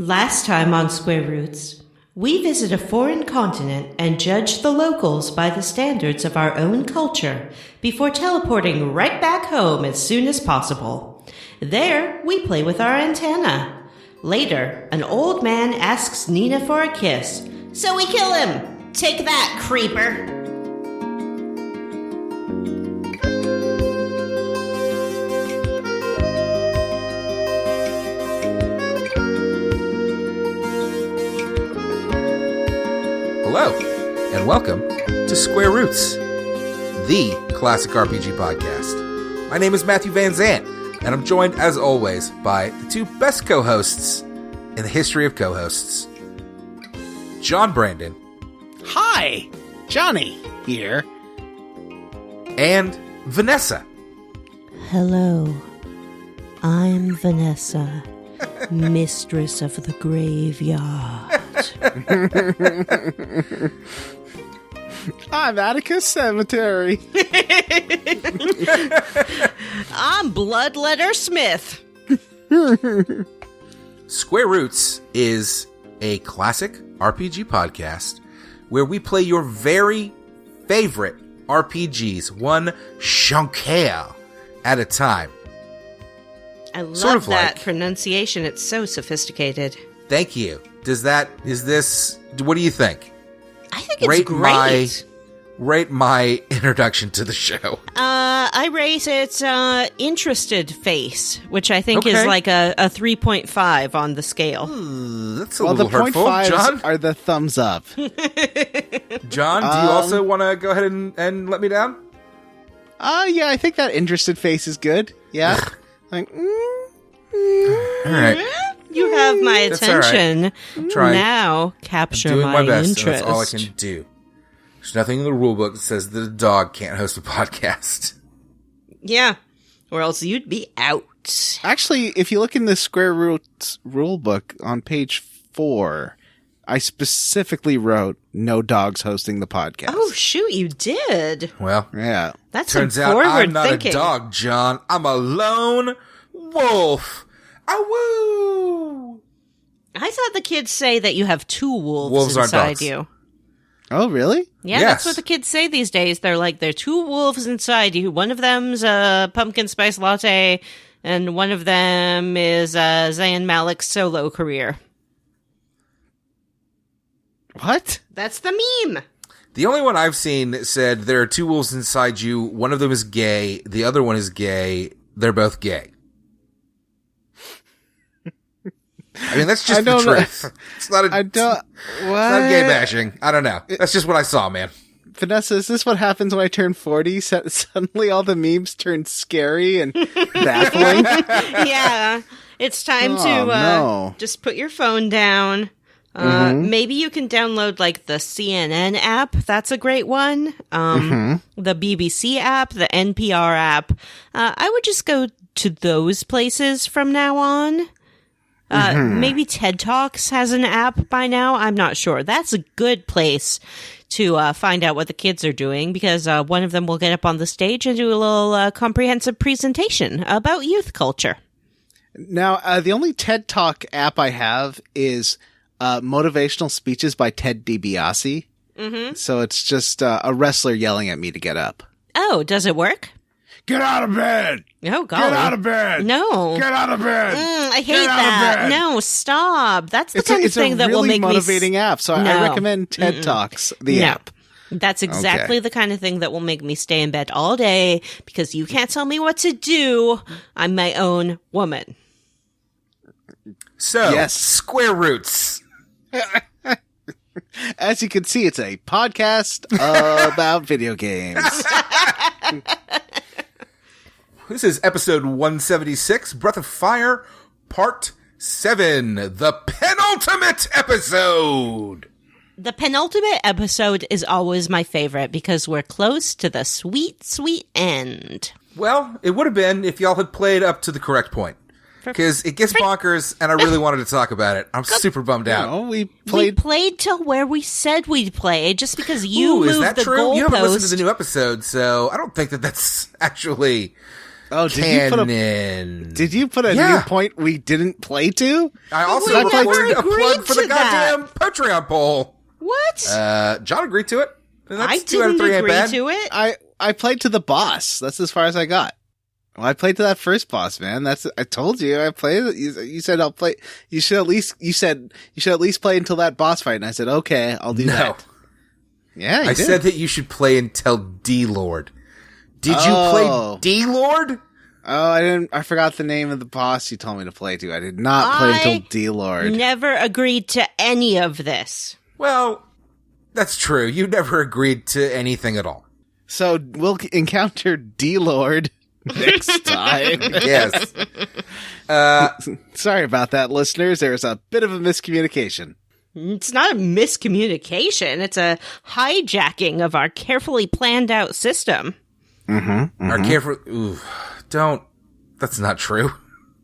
Last time on Square Roots, we visit a foreign continent and judge the locals by the standards of our own culture before teleporting right back home as soon as possible. There, we play with our antenna. Later, an old man asks Nina for a kiss, so we kill him. Take that, creeper. Hello, and welcome to Square Roots, the classic RPG podcast. My name is Matthew Van Zandt, and I'm joined, as always, by the two best co-hosts in the history of co-hosts, John Brandon. Hi, Johnny here. And Vanessa. Hello, I'm Vanessa, mistress of the graveyard. I'm Atticus Cemetery. I'm Bloodletter Smith. Square Roots is a classic RPG podcast where we play your very favorite RPGs, one chunker at a time. I love Sort of that like- pronunciation. It's so sophisticated. Thank you. What do you think? I think it's great. Rate my introduction to the show. I rate it interested face, which I think is Okay. like a 3.5 on the scale. That's a Well, the little hurtful. 0.5s John, are the thumbs up. John, do you also want to go ahead and let me down? Yeah, I think that interested face is good. Yeah. Like, All right. You have my That's all right. attention. I'm trying. Now capture I'm doing my best. interest. So that's all I can do. There's nothing in the rule book that says that a dog can't host a podcast. Yeah, or else you'd be out. Actually, if you look in the Square Roots rule book on page 4, I specifically wrote no dogs hosting the podcast. Oh shoot, you did. Well, Yeah. That's turns some out forward I'm not thinking. a dog, John. I'm a lone wolf. Awoo! I thought the kids say that you have two wolves Wolves aren't inside dogs. you. Oh, really? Yeah, Yes. that's what the kids say these days. They're like, there are two wolves inside you. One of them's a pumpkin spice latte, and one of them is Zayn Malik's solo career. What? That's the meme. The only one I've seen that said there are two wolves inside you. One of them is gay. The other one is gay. They're both gay. I mean, that's just the don't know. truth. It's not a, I don't... What? it's not gay bashing. I don't know. That's just what I saw, man. Vanessa, is this what happens when I turn 40? Suddenly all the memes turn scary and baffling? Yeah, it's time Oh, to no. just put your phone down. Maybe you can download like the CNN app. That's a great one. The BBC app, the NPR app. I would just go to those places from now on. Maybe TED Talks has an app by now. I'm not sure. That's a good place to find out what the kids are doing, because one of them will get up on the stage and do a little comprehensive presentation about youth culture. Now, the only TED Talk app I have is motivational speeches by Ted DiBiase. So it's just a wrestler yelling at me to get up. Oh, does it work? Get out of bed! Oh, golly. Get out of bed! No. Get out of bed! I hate Get out of that. bed. No, stop. That's the kind of It's thing a that will really make motivating me app, so I No. recommend TED Talks, the No. app. That's exactly the kind of thing that will make me stay in bed all day, because you can't tell me what to do. I'm my own woman. So, Yes. Square Roots. As you can see, it's a podcast about video games. This is episode 176, Breath of Fire, Part 7, the penultimate episode. The penultimate episode is always my favorite because we're close to the sweet, sweet end. Well, it would have been if y'all had played up to the correct point. Because it gets bonkers, and I really wanted to talk about it. I'm super bummed out. Oh, we We played. played till where we said we'd play, just because you Ooh, moved is that the true? You haven't listened to goalpost. the new episode, so I don't think that that's actually Oh, canon. Did you put a new point we didn't play to? I also We never recorded a agreed plug for the to that. goddamn Patreon poll. What? John agreed to it. And that's I 2 out of didn't 3 ain't agree bad. to it. I played to the boss. That's as far as I got. Well, I played to that first boss, man. I told you I played it. You said I'll play. You should at least play until that boss fight. And I said, okay, I'll do that. Yeah, I said that you should play until D-Lord. Did you play D-Lord? Oh, I forgot the name of the boss you told me to play to. I did not play until D-Lord. Never agreed to any of this. Well, that's true. You never agreed to anything at all. So we'll encounter D-Lord next time. Yes. Sorry about that, listeners. There's a bit of a miscommunication. It's not a miscommunication. It's a hijacking of our carefully planned out system. Our careful... Ooh, don't... That's not true.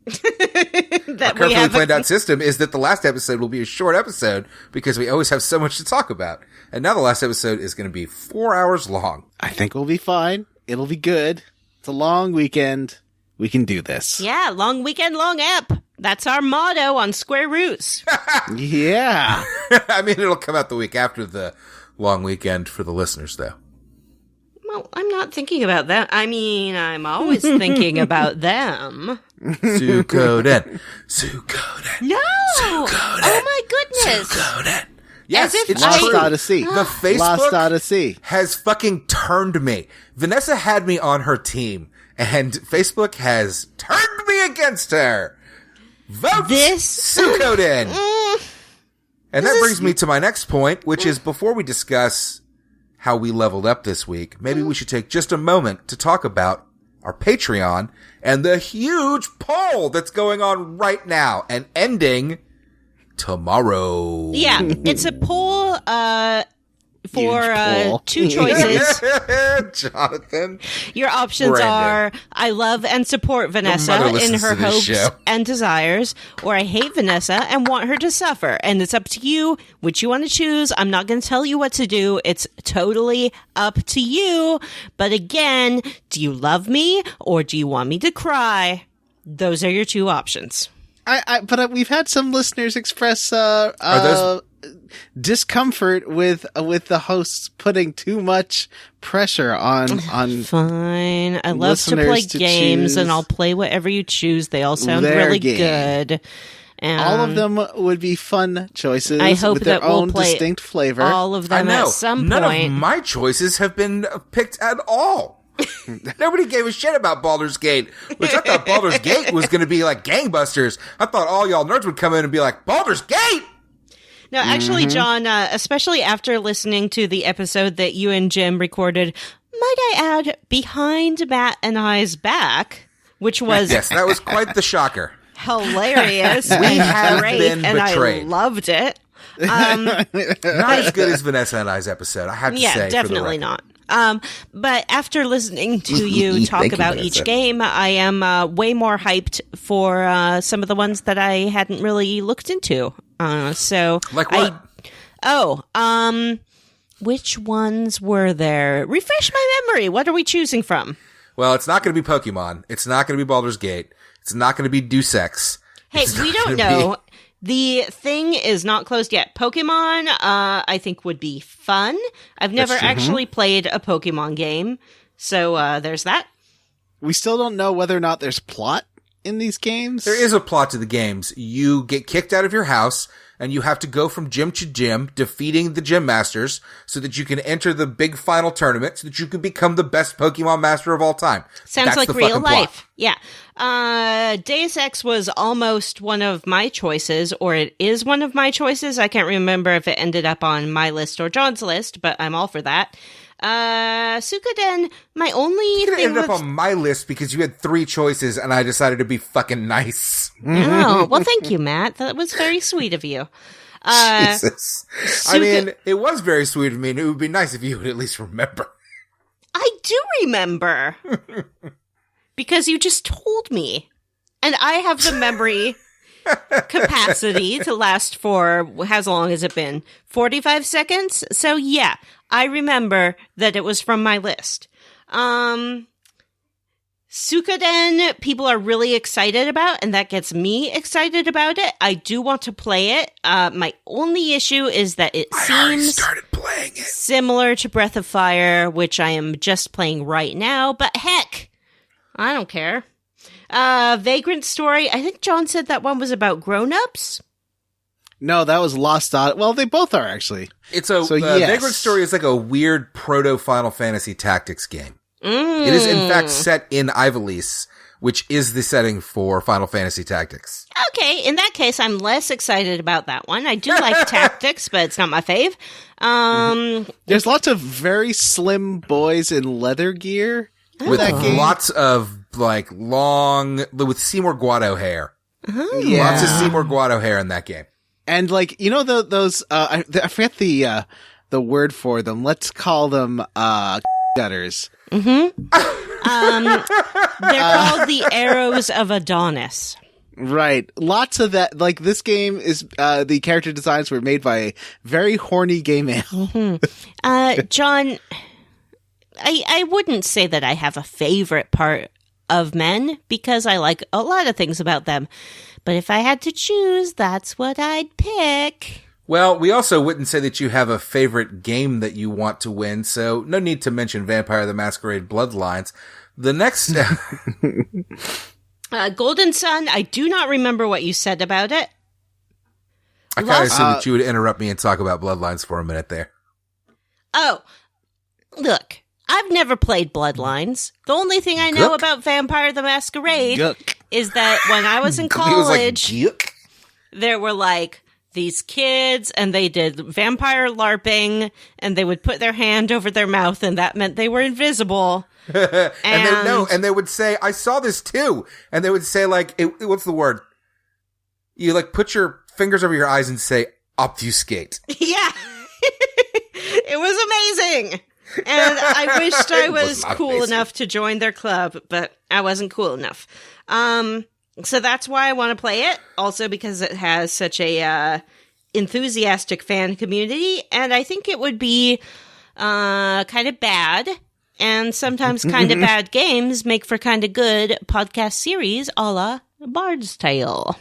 That Our carefully planned out system is that the last episode will be a short episode because we always have so much to talk about. And now the last episode is going to be 4 hours long. I think we'll be fine. It'll be good. It's a long weekend. We can do this. Yeah, long weekend, long ep. That's our motto on Square Roots. Yeah. I mean, it'll come out the week after the long weekend for the listeners, though. Well, I'm not thinking about that. I mean, I'm always thinking about them. Suikoden. Suikoden. No! Suikoden. Oh my goodness! Suikoden. Yes, As if it's Lost true. Odyssey. The Facebook Lost Odyssey. has fucking turned me. Vanessa had me on her team, and Facebook has turned me against her. Vote Suikoden. And that brings me to my next point, which is before we discuss how we leveled up this week, maybe we should take just a moment to talk about our Patreon and the huge poll that's going on right now and ending tomorrow. Yeah, it's a poll for poll. two choices. Jonathan. Your options Brandon. are I love and support Vanessa mother in listens her to this hopes show. and desires, or I hate Vanessa and want her to suffer. And it's up to you which you want to choose. I'm not going to tell you what to do. It's totally up to you. But again, do you love me or do you want me to cry? Those are your two options. But we've had some listeners express those- discomfort with the hosts putting too much pressure on Fine. I love to play listeners to games, choose and I'll play whatever you choose. They all sound their really game. good. And all of them would be fun choices I hope with their that we'll own play distinct flavor. all of I them know. at some None point. of my choices have been picked at all. Nobody gave a shit about Baldur's Gate, which I thought Baldur's Gate was going to be like gangbusters. I thought all y'all nerds would come in and be like, Baldur's Gate! No, actually, John, especially after listening to the episode that you and Jim recorded, might I add, behind Matt and I's back, which was Yes, that was quite the shocker. hilarious and have great, been and betrayed. I loved it. Not as good as Vanessa and I's episode, I have to say. Yeah, for the definitely record. not. But after listening to you talk Thank you, about Vanessa. each game, I am way more hyped for some of the ones that I hadn't really looked into. So, Like what? which ones were there? Refresh my memory. What are we choosing from? Well, it's not going to be Pokemon. It's not going to be Baldur's Gate. It's not going to be Deus Ex. Hey, It's we not don't gonna know. The thing is not closed yet. Pokemon, I think would be fun. I've never true. actually played a Pokemon game. So, there's that. We still don't know whether or not there's plot in these games. There is a plot to the games. You get kicked out of your house, and you have to go from gym to gym, defeating the gym masters, so that you can enter the big final tournament, so that you can become the best Pokemon master of all time. Sounds That's like the real fucking plot. life. Yeah. Deus Ex was almost one of my choices, or it is one of my choices. I can't remember if it ended up on my list or John's list, but I'm all for that. Suikoden, my only It thing ended up with... on my list because you had 3 choices, and I decided to be fucking nice. Oh, well, thank you, Matt. That was very sweet of you. Jesus. I mean, it was very sweet of me, and it would be nice if you would at least remember. I do remember. Because you just told me. And I have the memory capacity to last for, how long has it been? 45 seconds? So yeah, I remember that it was from my list. Suikoden, people are really excited about, and that gets me excited about it. I do want to play it. My only issue is that it seems started playing it. Similar to Breath of Fire, which I am just playing right now, but heck, I don't care. Vagrant Story, I think John said that one was about grown-ups. No, that was Lost Odyssey. Well, they both are, actually. It's a yes. Vagrant Story is like a weird proto-Final Fantasy Tactics game. It is, in fact, set in Ivalice, which is the setting for Final Fantasy Tactics. Okay, in that case, I'm less excited about that one. I do like Tactics, but it's not my fave. There's lots of very slim boys in leather gear With that game. lots of, like, long, with Seymour Guado hair. Yeah. Lots of Seymour Guado hair in that game. And, like, you know, those, I forget the word for them. Let's call them, gutters. They're called the Arrows of Adonis. Right. Lots of that. Like, this game is, the character designs were made by a very horny gay male. John, I wouldn't say that I have a favorite part of men, because I like a lot of things about them. But if I had to choose, that's what I'd pick. Well, we also wouldn't say that you have a favorite game that you want to win, so no need to mention Vampire the Masquerade Bloodlines. The next Golden Sun, I do not remember what you said about it. I kind of assumed that you would interrupt me and talk about Bloodlines for a minute there. Oh, look, I've never played Bloodlines. The only thing I know about Vampire the Masquerade is that when I was in college, there were like these kids and they did vampire LARPing and they would put their hand over their mouth and that meant they were invisible. and they would say, I saw this too. And they would say like, what's the word? You like put your fingers over your eyes and say, obfuscate. Yeah. It was amazing. And I wished I was cool enough to join their club, but I wasn't cool enough. So that's why I want to play it. Also because it has such a enthusiastic fan community, and I think it would be kind of bad. And sometimes kind of bad games make for kind of good podcast series, a la Bard's Tale.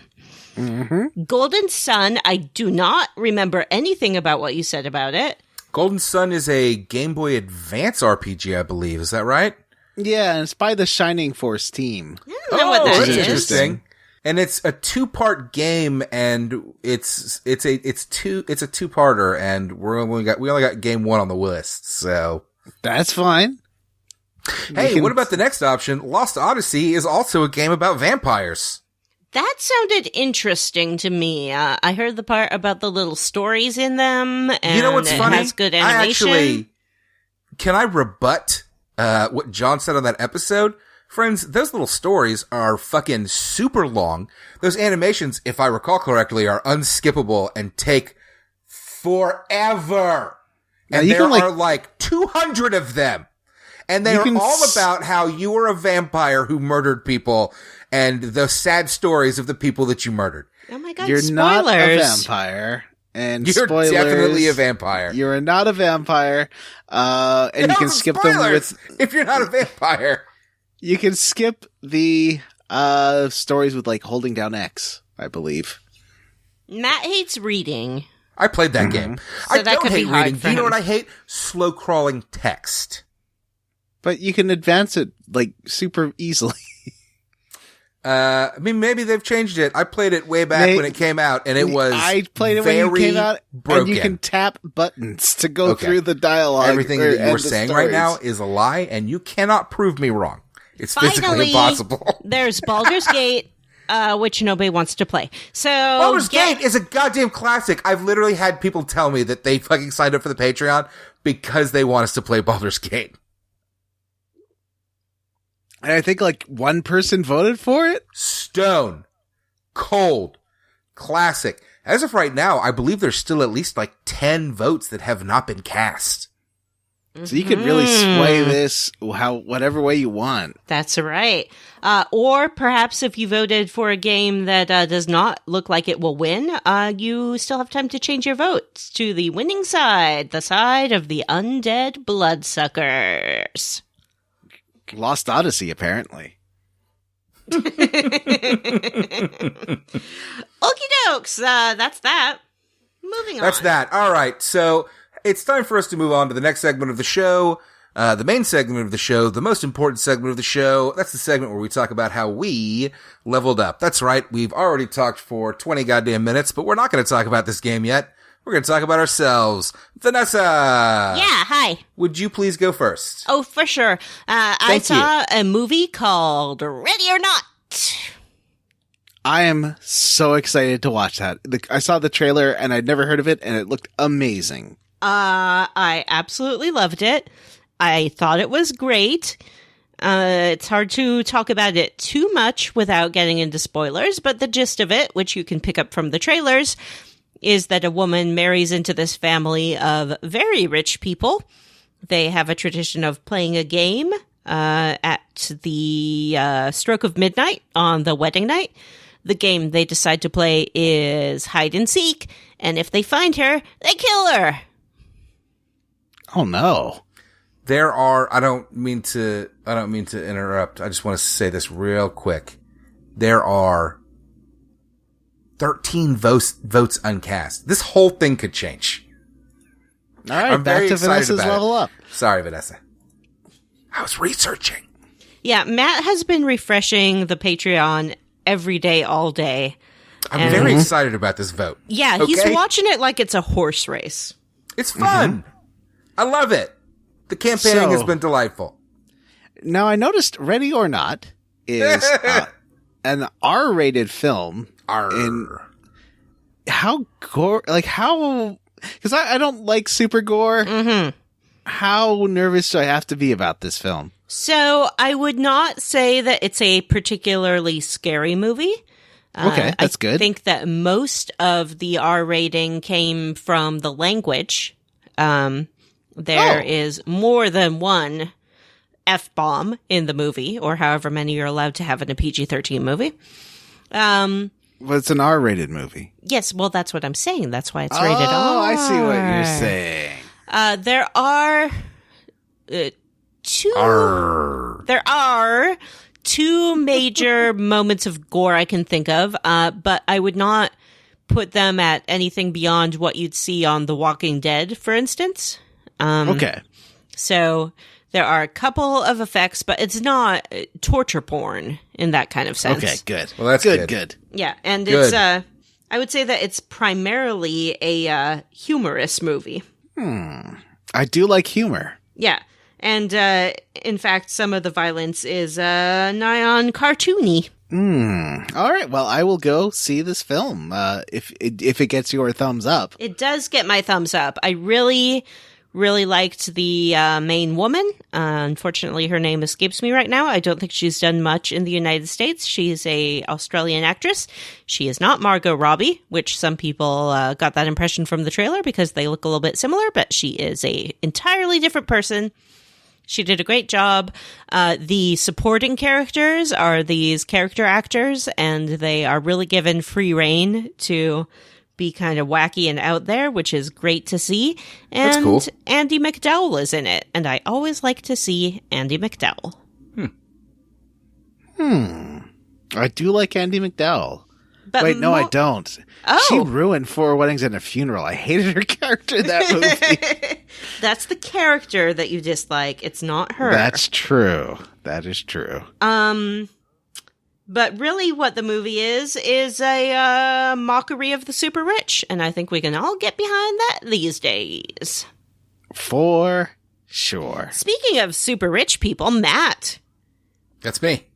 Mm-hmm. Golden Sun, I do not remember anything about what you said about it. Golden Sun is a Game Boy Advance RPG, I believe. Is that right? Yeah, and it's by the Shining Force team. I don't know what that that's is. interesting. And it's a 2-part game, and it's a two-parter, and we only got game 1 on the list. So that's fine. Hey, what about the next option? Lost Odyssey is also a game about vampires. That sounded interesting to me. I heard the part about the little stories in them, and you know what's funny? Has good animation. Can I rebut what John said on that episode? Friends, those little stories are fucking super long. Those animations, if I recall correctly, are unskippable and take forever. And there are like 200 of them. And they are all about how you were a vampire who murdered people and the sad stories of the people that you murdered. Oh my god, You're spoilers. not a vampire. And you're spoilers, definitely a vampire. You're not a vampire. And you can skip them if you're not a vampire. You can skip the stories with like holding down X, I believe. Matt hates reading. I played that game. So I that don't could hate be hard reading. for Do you know him. what I hate? Slow crawling text. But you can advance it like super easily. I mean, maybe they've changed it. I played it way back when it came out, and it was I played it when it came out, broken. and you can tap buttons to go through the dialogue. Everything that you were saying right now is a lie, and you cannot prove me wrong. It's physically impossible. There's Baldur's Gate, which nobody wants to play. So Baldur's Gate is a goddamn classic. I've literally had people tell me that they fucking signed up for the Patreon because they want us to play Baldur's Gate. And I think like one person voted for it. Stone Cold Classic. As of right now, I believe there's still at least like 10 votes that have not been cast. So you could really sway this whatever way you want. That's right. Or perhaps if you voted for a game that does not look like it will win, you still have time to change your votes to the winning side, the side of the undead bloodsuckers. Lost Odyssey, apparently. Okie dokes. That's that. Moving on. That's that. All right. So it's time for us to move on to the next segment of the show. The main segment of the show, the most important segment of the show. That's the segment where we talk about how we leveled up. That's right. We've already talked for 20 goddamn minutes, but we're not going to talk about this game yet. We're going to talk about ourselves. Vanessa! Yeah, hi. Would you please go first? Oh, for sure. I saw a movie called Ready or Not. I am so excited to watch that. I saw the trailer and I'd never heard of it, and it looked amazing. I absolutely loved it. I thought it was great. It's hard to talk about it too much without getting into spoilers, but the gist of it, which you can pick up from the trailers, is that a woman marries into this family of very rich people. They have a tradition of playing a game at the stroke of midnight on the wedding night. The game they decide to play is hide and seek, and if they find her, they kill her. Oh no. There are, I don't mean to interrupt. I just want to say this real quick. There are 13 votes uncast. This whole thing could change. All right, I'm back very to excited Vanessa's about level it. up. Sorry, Vanessa. I was researching. Yeah, Matt has been refreshing the Patreon every day, all day. I'm very excited about this vote. Yeah, he's watching it like it's a horse race. It's fun. I love it. The campaigning has been delightful. Now, I noticed Ready or Not is an R-rated film. Arr. How gore, because I don't like super gore. Mm-hmm. How nervous do I have to be about this film? So I would not say that it's a particularly scary movie. Okay, that's good. I think that most of the R rating came from the language. There is more than one F-bomb in the movie, or however many you're allowed to have in a PG-13 movie. Well, it's an R-rated movie. Yes, well, that's what I'm saying. That's why it's rated R. Oh, I see what you're saying. There are two. Arr. There are two major moments of gore I can think of, but I would not put them at anything beyond what you'd see on The Walking Dead, for instance. Okay. So there are a couple of effects, but it's not torture porn in that kind of sense. Okay, good. Well, that's good. Yeah, and Good. it's I would say that it's primarily a humorous movie. I do like humor. Yeah. And in fact, some of the violence is nigh on cartoony. All right. Well, I will go see this film if it gets your thumbs up. It does get my thumbs up. I really liked the main woman. Unfortunately, her name escapes me right now. I don't think she's done much in the United States. She's a Australian actress. She is not Margot Robbie, which some people got that impression from the trailer because they look a little bit similar, but she is a entirely different person. She did a great job. The supporting characters are these character actors, and they are really given free rein to be kind of wacky and out there, which is great to see. And That's cool. Andy McDowell is in it, and I always like to see Andy McDowell. I do like Andy McDowell. But Wait, no, I don't. Oh. She ruined 4 Weddings and a Funeral. I hated her character in that movie. That's the character that you dislike. It's not her. That's true. That is true. But really what the movie is a mockery of the super rich, and I think we can all get behind that these days. For sure. Speaking of super rich people, Matt, That's me.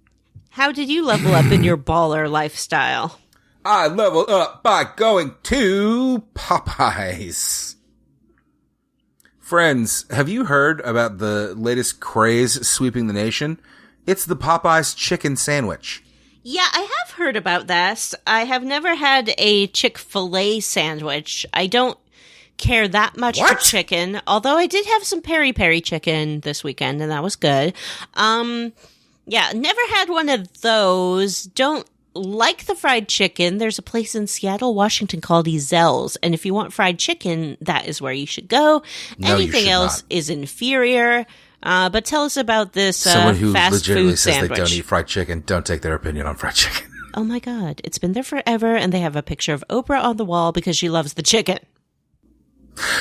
how did you level up in your baller lifestyle? I leveled up by going to Popeyes. Friends, have you heard about the latest craze sweeping the nation? It's the Popeyes chicken sandwich. Yeah, I have heard about this. I have never had a Chick-fil-A sandwich. I don't care that much for chicken, although I did have some peri-peri chicken this weekend, and that was good. Yeah, never had one of those. Don't like the fried chicken. There's a place in Seattle, Washington called Ezel's, and if you want fried chicken, that is where you should go. No, Anything else is inferior. But tell us about this Someone who fast legitimately food says sandwich. they don't eat fried chicken, don't take their opinion on fried chicken. Oh my God, it's been there forever, and they have a picture of Oprah on the wall because she loves the chicken.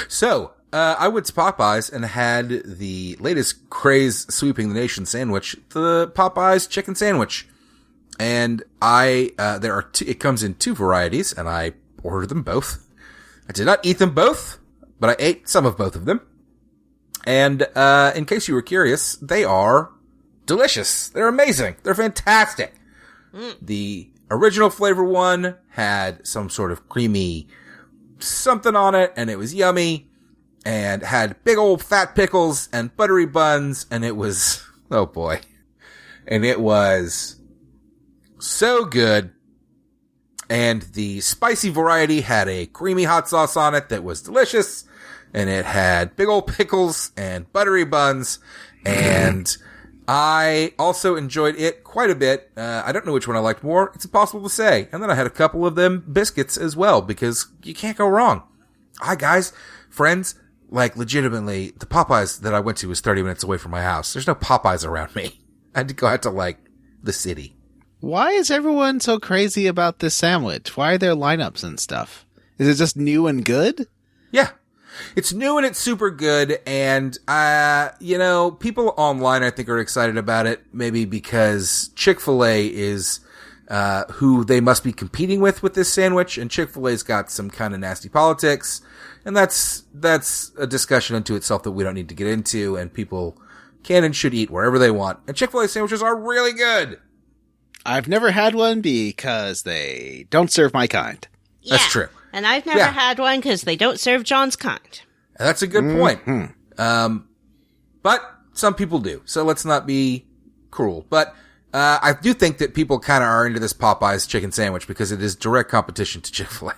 So, I went to Popeyes and had the latest craze sweeping the nation sandwich, the Popeyes chicken sandwich. And it comes in 2 varieties, and I ordered them both. I did not eat them both, but I ate some of both of them. And, in case you were curious, they are delicious. They're amazing. They're fantastic. The original flavor one had some sort of creamy something on it, and it was yummy, and had big old fat pickles and buttery buns, and it was, oh boy. And it was so good. And the spicy variety had a creamy hot sauce on it that was delicious, and it had big old pickles and buttery buns, and I also enjoyed it quite a bit. I don't know which one I liked more. It's impossible to say. And then I had a couple of them biscuits as well, because you can't go wrong. Hi, guys, friends, like, legitimately, the Popeyes that I went to was 30 minutes away from my house. There's no Popeyes around me. I had to go out to, like, the city. Why is everyone so crazy about this sandwich? Why are there lineups and stuff? Is it just new and good? Yeah. It's new and it's super good, and, people online I think are excited about it, maybe because Chick-fil-A is, who they must be competing with this sandwich, and Chick-fil-A's got some kind of nasty politics, and that's a discussion unto itself that we don't need to get into, and people can and should eat wherever they want, and Chick-fil-A sandwiches are really good! I've never had one because they don't serve my kind. Yeah. That's true. And I've never had one because they don't serve John's kind. That's a good point. But some people do, so let's not be cruel. But I do think that people kind of are into this Popeyes chicken sandwich because it is direct competition to Chick-fil-A.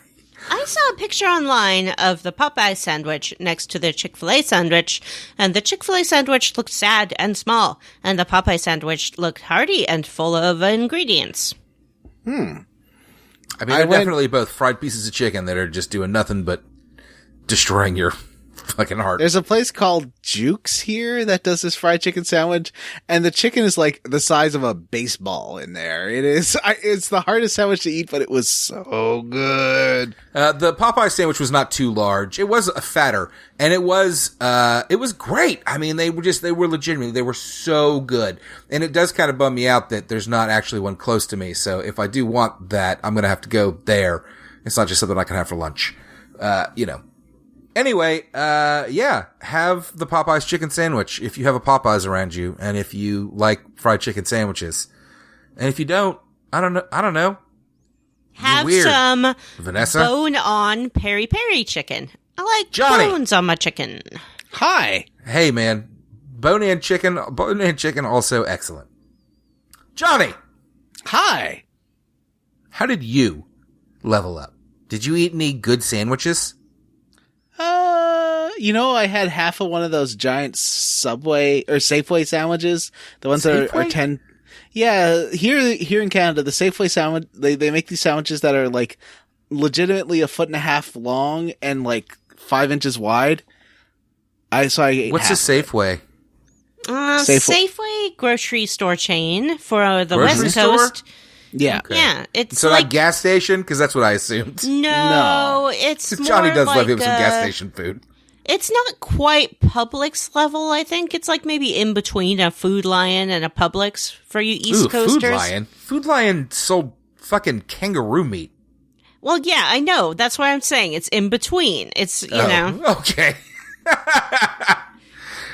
I saw a picture online of the Popeye sandwich next to the Chick-fil-A sandwich, and the Chick-fil-A sandwich looked sad and small, and the Popeye sandwich looked hearty and full of ingredients. I mean, they're definitely both fried pieces of chicken that are just doing nothing but destroying your fucking heart. There's a place called Jukes here that does this fried chicken sandwich, and the chicken is like the size of a baseball in there. It's the hardest sandwich to eat, but it was so good. The Popeye sandwich was not too large. It was fatter, and it was great. I mean, they were legitimately, they were so good. And it does kind of bum me out that there's not actually one close to me. So if I do want that, I'm going to have to go there. It's not just something I can have for lunch. Anyway, have the Popeyes chicken sandwich if you have a Popeyes around you, and if you like fried chicken sandwiches. And if you don't, I don't know. Have weird. some Vanessa? bone-on peri-peri chicken. I like Johnny. bones on my chicken. Hi. Hey, man. Bone-in chicken also excellent. Johnny! Hi. How did you level up? Did you eat any good sandwiches? I had half of one of those giant Subway or Safeway sandwiches. The ones that are 10. Yeah, here in Canada, the Safeway sandwich, they make these sandwiches that are like legitimately 1.5 feet long and like 5 inches wide. I ate What's a Safeway? Safeway grocery store chain for the Grocery West store? Coast. Yeah. Okay. Yeah, it's So like like gas station? Because that's what I assumed. no, it's more Johnny does like love him some gas station food. It's not quite Publix level, I think. It's like maybe in between a Food Lion and a Publix for you East Coasters. Food Lion. Food Lion sold fucking kangaroo meat. Well, yeah, I know. That's what I'm saying. It's in between. It's, you know. Okay.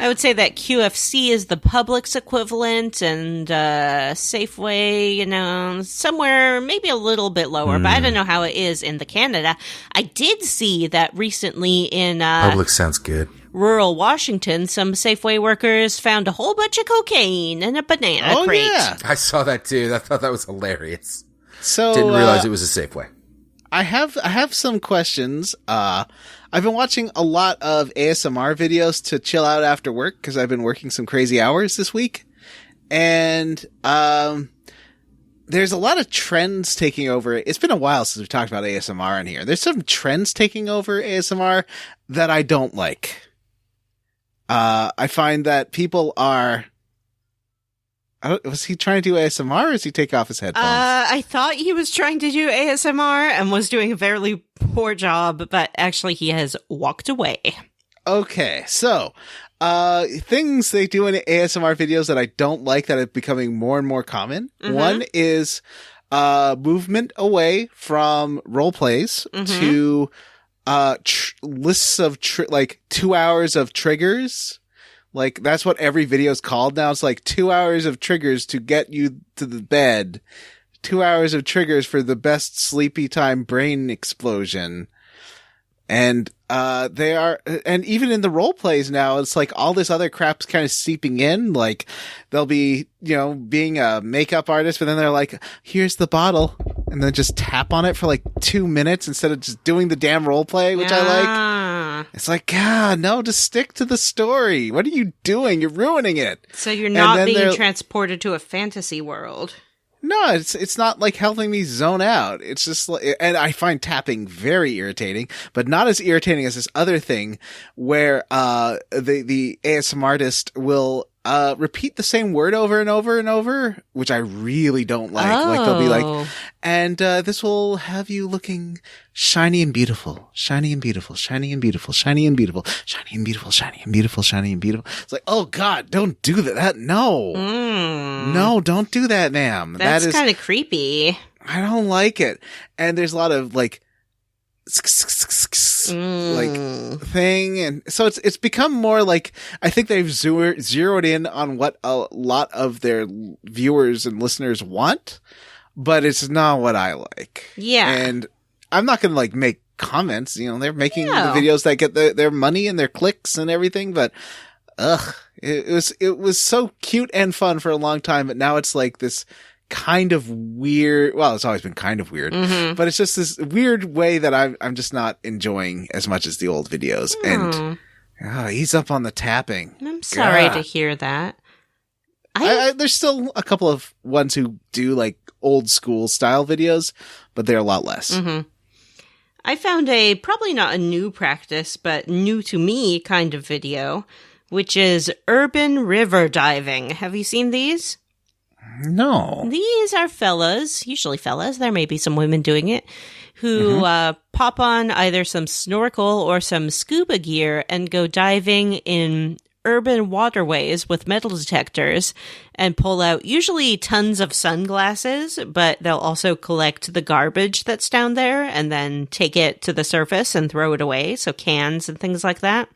I would say that QFC is the Publix equivalent, and Safeway, somewhere maybe a little bit lower, but I don't know how it is in the Canada. I did see that recently in Publix sounds good. rural Washington, some Safeway workers found a whole bunch of cocaine in a banana crate. Yeah. I saw that too. I thought that was hilarious. So Didn't realize it was a Safeway. I have some questions. I've been watching a lot of ASMR videos to chill out after work because I've been working some crazy hours this week. And there's a lot of trends taking over. It's been a while since we've talked about ASMR in here. There's some trends taking over ASMR that I don't like. I find that people are. Was he trying to do ASMR or does he take off his headphones? I thought he was trying to do ASMR and was doing a very poor job, but actually he has walked away. Okay, so things they do in ASMR videos that I don't like that are becoming more and more common. Mm-hmm. One is movement away from role plays to lists of like 2 hours of triggers. Like, that's what every video is called now. It's like 2 hours of triggers to get you to the bed. 2 hours of triggers for the best sleepy time brain explosion. And they are, and even in the role plays now, it's like all this other crap's kind of seeping in. Like, they'll be, being a makeup artist, but then they're like, here's the bottle. And then just tap on it for like 2 minutes instead of just doing the damn role play, which I like. It's like, God, no, just stick to the story. What are you doing? You're ruining it. So you're not being transported to a fantasy world. No, it's not like helping me zone out. It's just like, and I find tapping very irritating, but not as irritating as this other thing where the ASMR artist will repeat the same word over and over and over, which I really don't like. Oh. Like, they'll be like, and this will have you looking shiny and beautiful, shiny and beautiful, shiny and beautiful, shiny and beautiful, shiny and beautiful, shiny and beautiful, shiny and beautiful. It's like, oh God, don't do that. No, no, don't do that, ma'am. That's kind of creepy. I don't like it. And there's a lot of like thing, and so it's become more like, I think they've zeroed in on what a lot of their viewers and listeners want, but it's not what I like. Yeah. And I'm not gonna like make comments, they're making the videos that get their money and their clicks and everything, but it was so cute and fun for a long time, but now it's like this kind of weird, well, it's always been kind of weird, but it's just this weird way that I'm just not enjoying as much as the old videos. And he's up on the tapping. I'm sorry to hear that. There's still a couple of ones who do like old school style videos, but they're a lot less. I found probably not a new practice, but new to me kind of video, which is urban river diving. Have you seen these? No. These are fellas, usually fellas, there may be some women doing it, who pop on either some snorkel or some scuba gear and go diving in urban waterways with metal detectors and pull out usually tons of sunglasses, but they'll also collect the garbage that's down there and then take it to the surface and throw it away, so cans and things like that.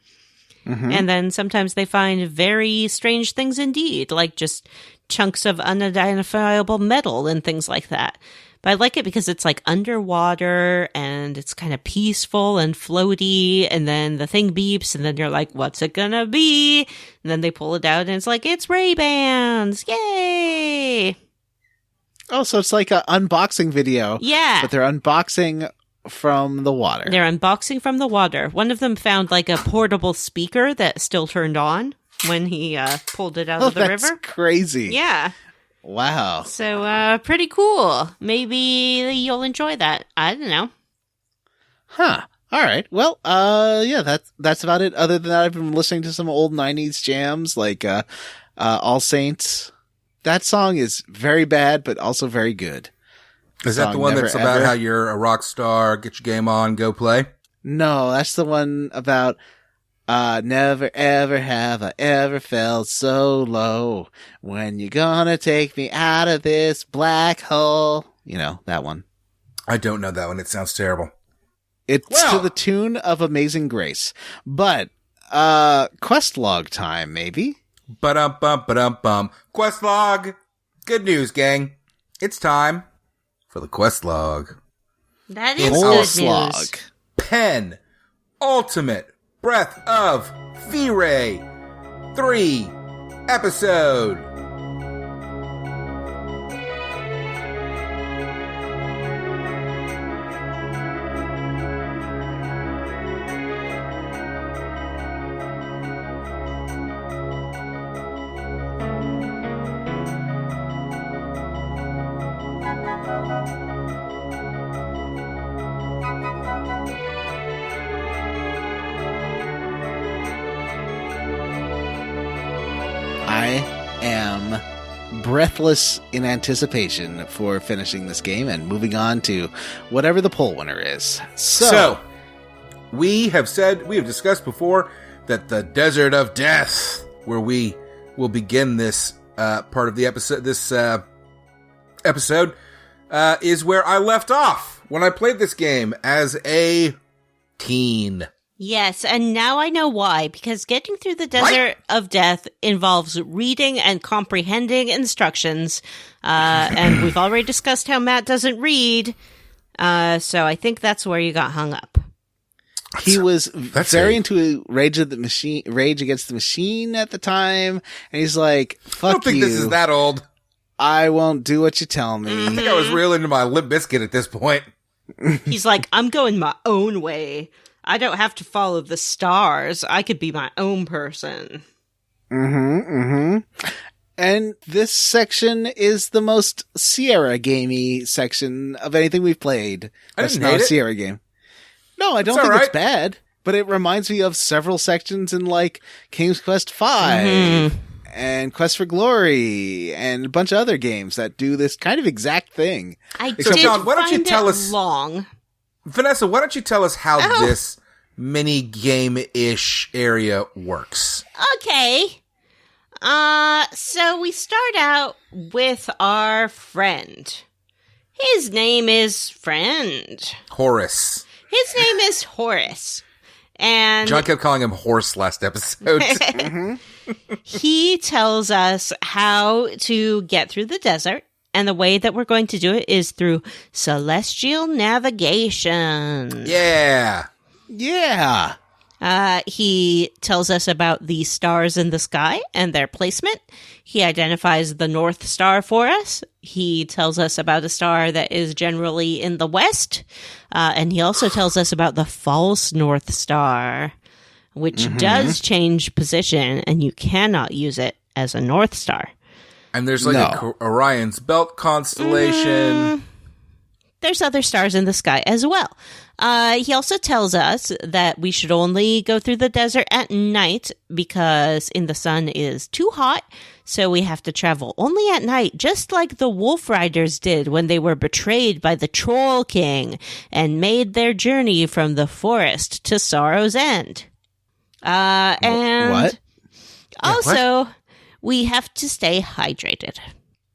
And then sometimes they find very strange things indeed, like just chunks of unidentifiable metal and things like that. But I like it because it's like underwater and it's kind of peaceful and floaty, and then the thing beeps and then you're like, what's it gonna be? And then they pull it out and it's like, it's Ray-Bans! Yay! Oh, so it's like an unboxing video. Yeah. But they're unboxing from the water. They're unboxing from the water. One of them found like a portable speaker that still turned on when he pulled it out of the river. That's crazy. Yeah. Wow. So, pretty cool. Maybe you'll enjoy that. I don't know. Huh. All right. Well, yeah, that's about it. Other than that, I've been listening to some old 90s jams like All Saints. That song is very bad, but also very good. Is that the one that's about how you're a rock star, get your game on, go play? No, that's the one about never ever have I ever felt so low. When you gonna take me out of this black hole? That one. I don't know that one. It sounds terrible. It's to the tune of Amazing Grace. But Questlog time, maybe? Ba-dum-bum. Questlog! Good news, gang. It's time for the Questlog. That is good news. Pen Ultimate Breath of Firae 3 episode. I am breathless in anticipation for finishing this game and moving on to whatever the poll winner is. So, we have discussed before that the Desert of Death, where we will begin this part of the episode, is where I left off when I played this game as a teen. Yes, and now I know why, because getting through the Desert of Death involves reading and comprehending instructions, and we've already discussed how Matt doesn't read, so I think that's where you got hung up. He was very into Rage Against the Machine at the time, and he's like, fuck you. I don't think this is that old. I won't do what you tell me. I think I was real into my Limp Bizkit at this point. He's like, I'm going my own way. I don't have to follow the stars. I could be my own person. And this section is the most Sierra gamey section of anything we've played. That's not a Sierra game. No, I don't think it's bad, but it reminds me of several sections in like King's Quest V and Quest for Glory and a bunch of other games that do this kind of exact thing. John, why don't you tell us long? Vanessa, why don't you tell us how this mini game-ish area works? Okay. So we start out with our friend. His name is Horace. His name is Horace. And John kept calling him Horse last episode. He tells us how to get through the desert. And the way that we're going to do it is through celestial navigation. Yeah. He tells us about the stars in the sky and their placement. He identifies the North Star for us. He tells us about a star that is generally in the west. And he also tells us about the false North Star, which does change position, and you cannot use it as a North Star. And there's like Orion's Belt constellation. There's other stars in the sky as well. He also tells us that we should only go through the desert at night because in the sun is too hot. So we have to travel only at night, just like the Wolf Riders did when they were betrayed by the Troll King and made their journey from the forest to Sorrow's End. And what? Also, we have to stay hydrated.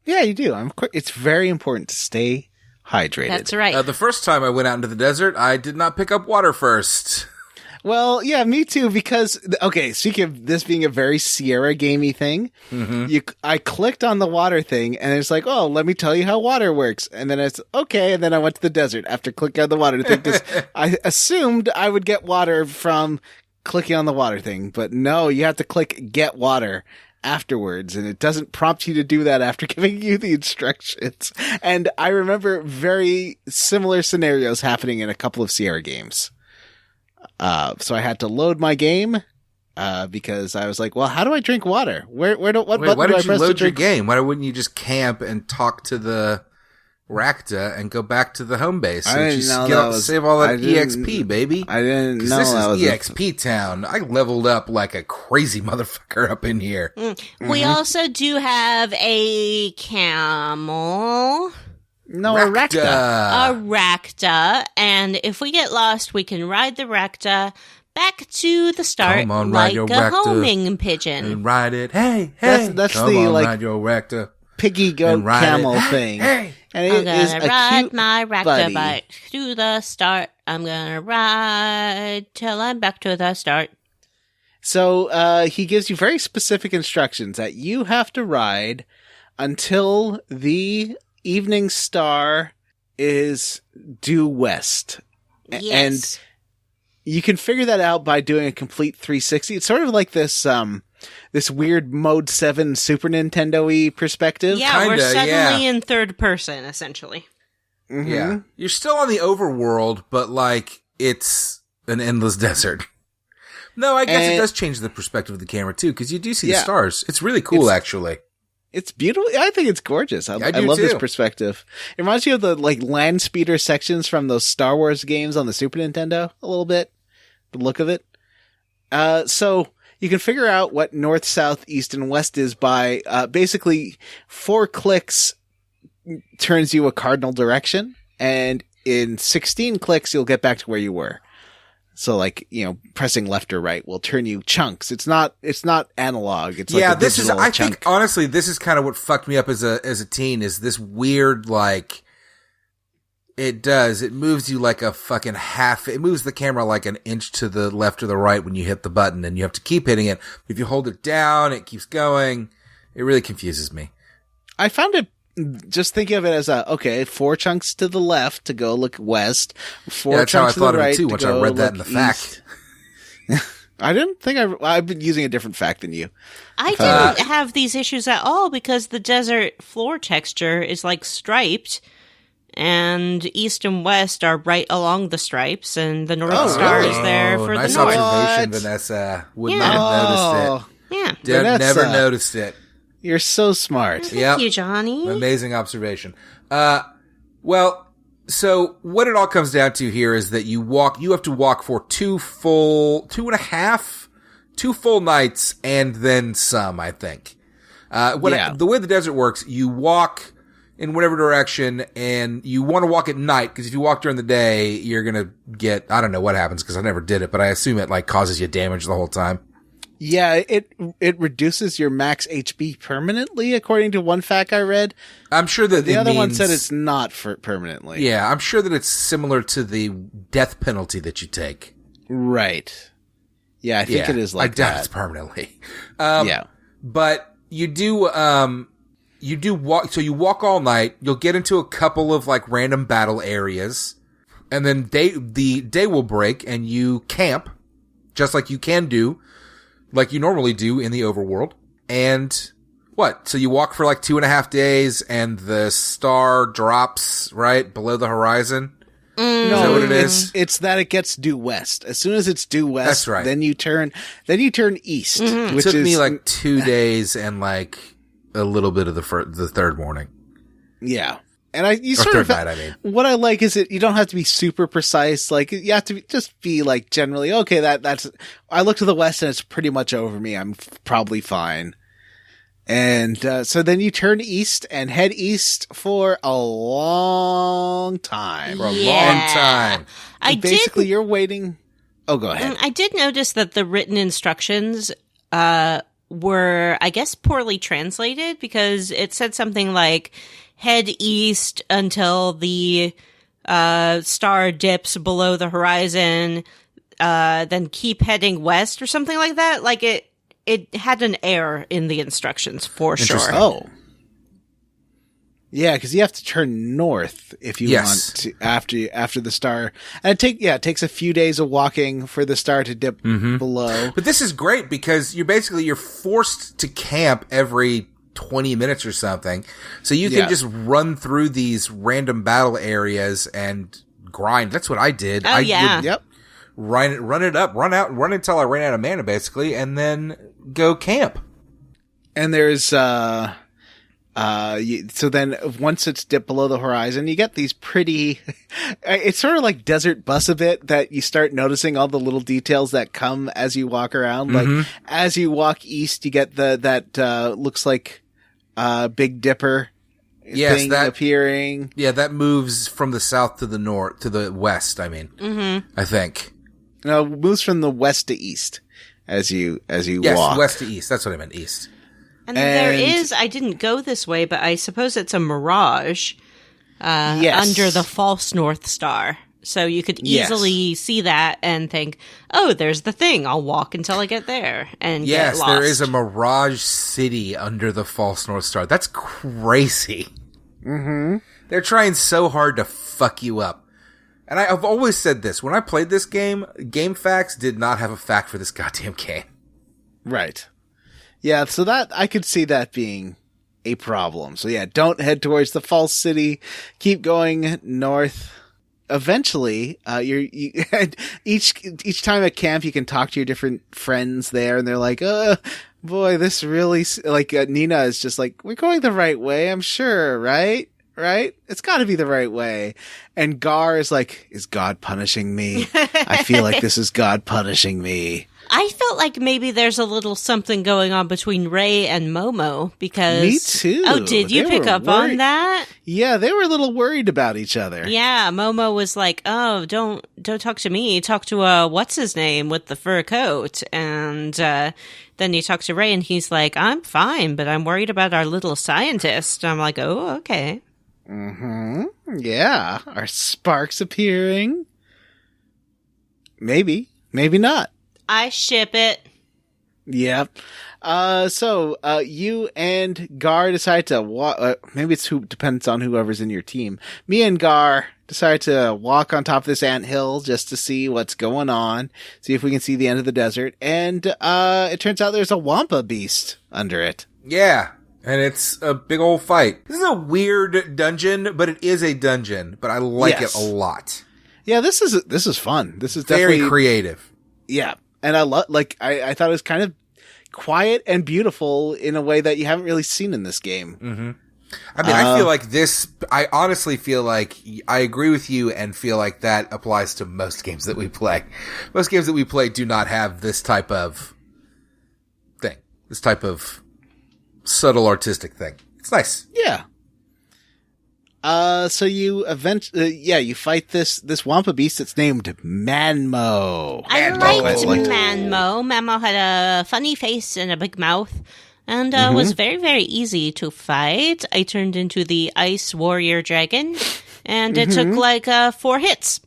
Yeah, you do. It's very important to stay hydrated. That's right. The first time I went out into the desert, I did not pick up water first. Well, yeah, me too, because, okay, speaking of this being a very Sierra gamey thing, I clicked on the water thing, and it's like, oh, let me tell you how water works. And then it's, okay, and then I went to the desert after clicking on the water thing, because I assumed I would get water from clicking on the water thing, but no, you have to click get water afterwards, and it doesn't prompt you to do that after giving you the instructions. And I remember very similar scenarios happening in a couple of Sierra games. So I had to load my game because I was like, well, how do I drink water? Why did you load your game? Why wouldn't you just camp and talk to the Rakta and go back to the home base? Save all that EXP, baby. I didn't know this that is was EXP town. I leveled up like a crazy motherfucker up in here. We also do have a camel. No, a Rakta. A Rakta. And if we get lost, we can ride the Rakta back to the start like a homing pigeon. And ride it. Hey. That's ride your Rakta. Piggy goat camel thing. Hey. And I'm gonna ride my Rakta back to the start. I'm gonna ride till I'm back to the start. So he gives you very specific instructions that you have to ride until the evening star is due west. Yes. And you can figure that out by doing a complete 360. It's sort of like this weird Mode 7 Super Nintendo-y perspective. Yeah, we're suddenly in third person, essentially. Mm-hmm. Yeah. You're still on the overworld, but like it's an endless desert. No, I guess it does change the perspective of the camera too, because you do see the stars. It's really cool, actually. It's beautiful. I think it's gorgeous. I love this perspective. It reminds me of the like land speeder sections from those Star Wars games on the Super Nintendo a little bit. The look of it. So You can figure out what north, south, east, and west is by basically 4 clicks turns you a cardinal direction, and in 16 clicks you'll get back to where you were. So like, pressing left or right will turn you chunks. It's not analog. It's like a this is, digital I chunk. think honestly, this is kind of what fucked me up as a teen, is this weird, like, it moves you like a fucking it moves the camera like an inch to the left or the right when you hit the button, and you have to keep hitting it. If you hold it down, it keeps going. It really confuses me. I found it, just thinking of it as 4 chunks to the left to go look west, 4 that's how I chunks to the thought of right it too, to once I go read that in look the fact. east. I didn't think I've been using a different fact than you. I didn't have these issues at all because the desert floor texture is like striped, and east and west are right along the stripes, and the North Star is there for nice the north. observation, What? Vanessa. Would Yeah. not have noticed Yeah. it. Never Vanessa. noticed it. You're so smart. Yep. Thank you, Johnny. Amazing observation. Well, so what it all comes down to here is that you have to walk for 2 full nights and then some, I think. The way the desert works, you walk in whatever direction, and you want to walk at night, because if you walk during the day, you're gonna get, I don't know what happens, because I never did it, but I assume it like causes you damage the whole time. Yeah, it reduces your max HP permanently, according to one fact I read. I'm sure that The other one means, said it's not for permanently. Yeah, I'm sure that it's similar to the death penalty that you take. Right. Yeah, I think it is like I doubt that. it's permanently. Yeah. But you do walk, so you walk all night, you'll get into a couple of like random battle areas, and then the day will break and you camp, just like you can do, like you normally do in the overworld. And what? So you walk for like 2.5 days and the star drops right below the horizon? No, Is that what it is? It's that it gets due west. As soon as it's due west, That's right. then you turn east, It which took is me like 2 days and like a little bit of the third morning. yeah. And you Or sort third of night, I mean. what I like is you don't have to be super precise. Like you have to just be like generally okay. That's I look to the west and it's pretty much over me. I'm probably fine. And so then you turn east and head east for a long time. For a long time. Basically, you're waiting. Oh, go ahead. I did notice that the written instructions were, I guess, poorly translated, because it said something like, head east until the star dips below the horizon, then keep heading west, or something like that. Like it had an error in the instructions, for sure. Oh. Yeah, because you have to turn north if you want to after the star. And it takes a few days of walking for the star to dip below. But this is great because you're forced to camp every 20 minutes or something. So you can just run through these random battle areas and grind. That's what I did. Oh, I yeah. would Yep. run it up, run until I ran out of mana basically, and then go camp. And there's so then once it's dipped below the horizon, you get these pretty, it's sort of like Desert Bus a bit, that you start noticing all the little details that come as you walk around. Like as you walk east, you get that looks like Big Dipper thing appearing. Yeah, that moves from the south to the west, I mean. I think. No, it moves from the west to east as you Yes, walk. west to east. That's what I meant, east. And there is, I didn't go this way, but I suppose it's a mirage under the false North Star. So you could easily see that and think, oh, there's the thing. I'll walk until I get there and get lost. There is a mirage city under the false North Star. That's crazy. Mm-hmm. They're trying so hard to fuck you up. And I've always said this. When I played this game, GameFAQs did not have a fact for this goddamn game. Right. Yeah, so that I could see that being a problem. So yeah, don't head towards the false city. Keep going north. Eventually, each time at camp you can talk to your different friends there, and they're like, boy, this really, like Nina is just like, we're going the right way, I'm sure, right? right? It's got to be the right way. And Gar is like, is God punishing me? I feel like this is God punishing me. I felt like maybe there's a little something going on between Ray and Momo because... Me too. Oh, did you pick up on that? Yeah, they were a little worried about each other. Yeah, Momo was like, oh, don't talk to me. Talk to, what's-his-name with the fur coat. And then you talk to Ray and he's like, I'm fine, but I'm worried about our little scientist. I'm like, oh, okay. Mm-hmm. Yeah. Are sparks appearing? Maybe. Maybe not. I ship it. Yep. So you and Gar decide to walk. Maybe depends on whoever's in your team. Me and Gar decide to walk on top of this anthill just to see what's going on. See if we can see the end of the desert. And it turns out there's a Wampa beast under it. Yeah. And it's a big old fight. This is a weird dungeon, but it is a dungeon. But I like it a lot. Yeah, this is fun. This is very definitely creative. Yeah. And I I thought it was kind of quiet and beautiful in a way that you haven't really seen in this game. Mm-hmm. I mean, I feel like I honestly feel like I agree with you and feel like that applies to most games that we play. Most games that we play do not have this type of thing. This type of subtle artistic thing. It's nice. Yeah. So you you fight this Wampa beast that's named Manmo. I liked Manmo. Manmo had a funny face and a big mouth and was very, very easy to fight. I turned into the Ice Warrior Dragon and it took like 4 hits.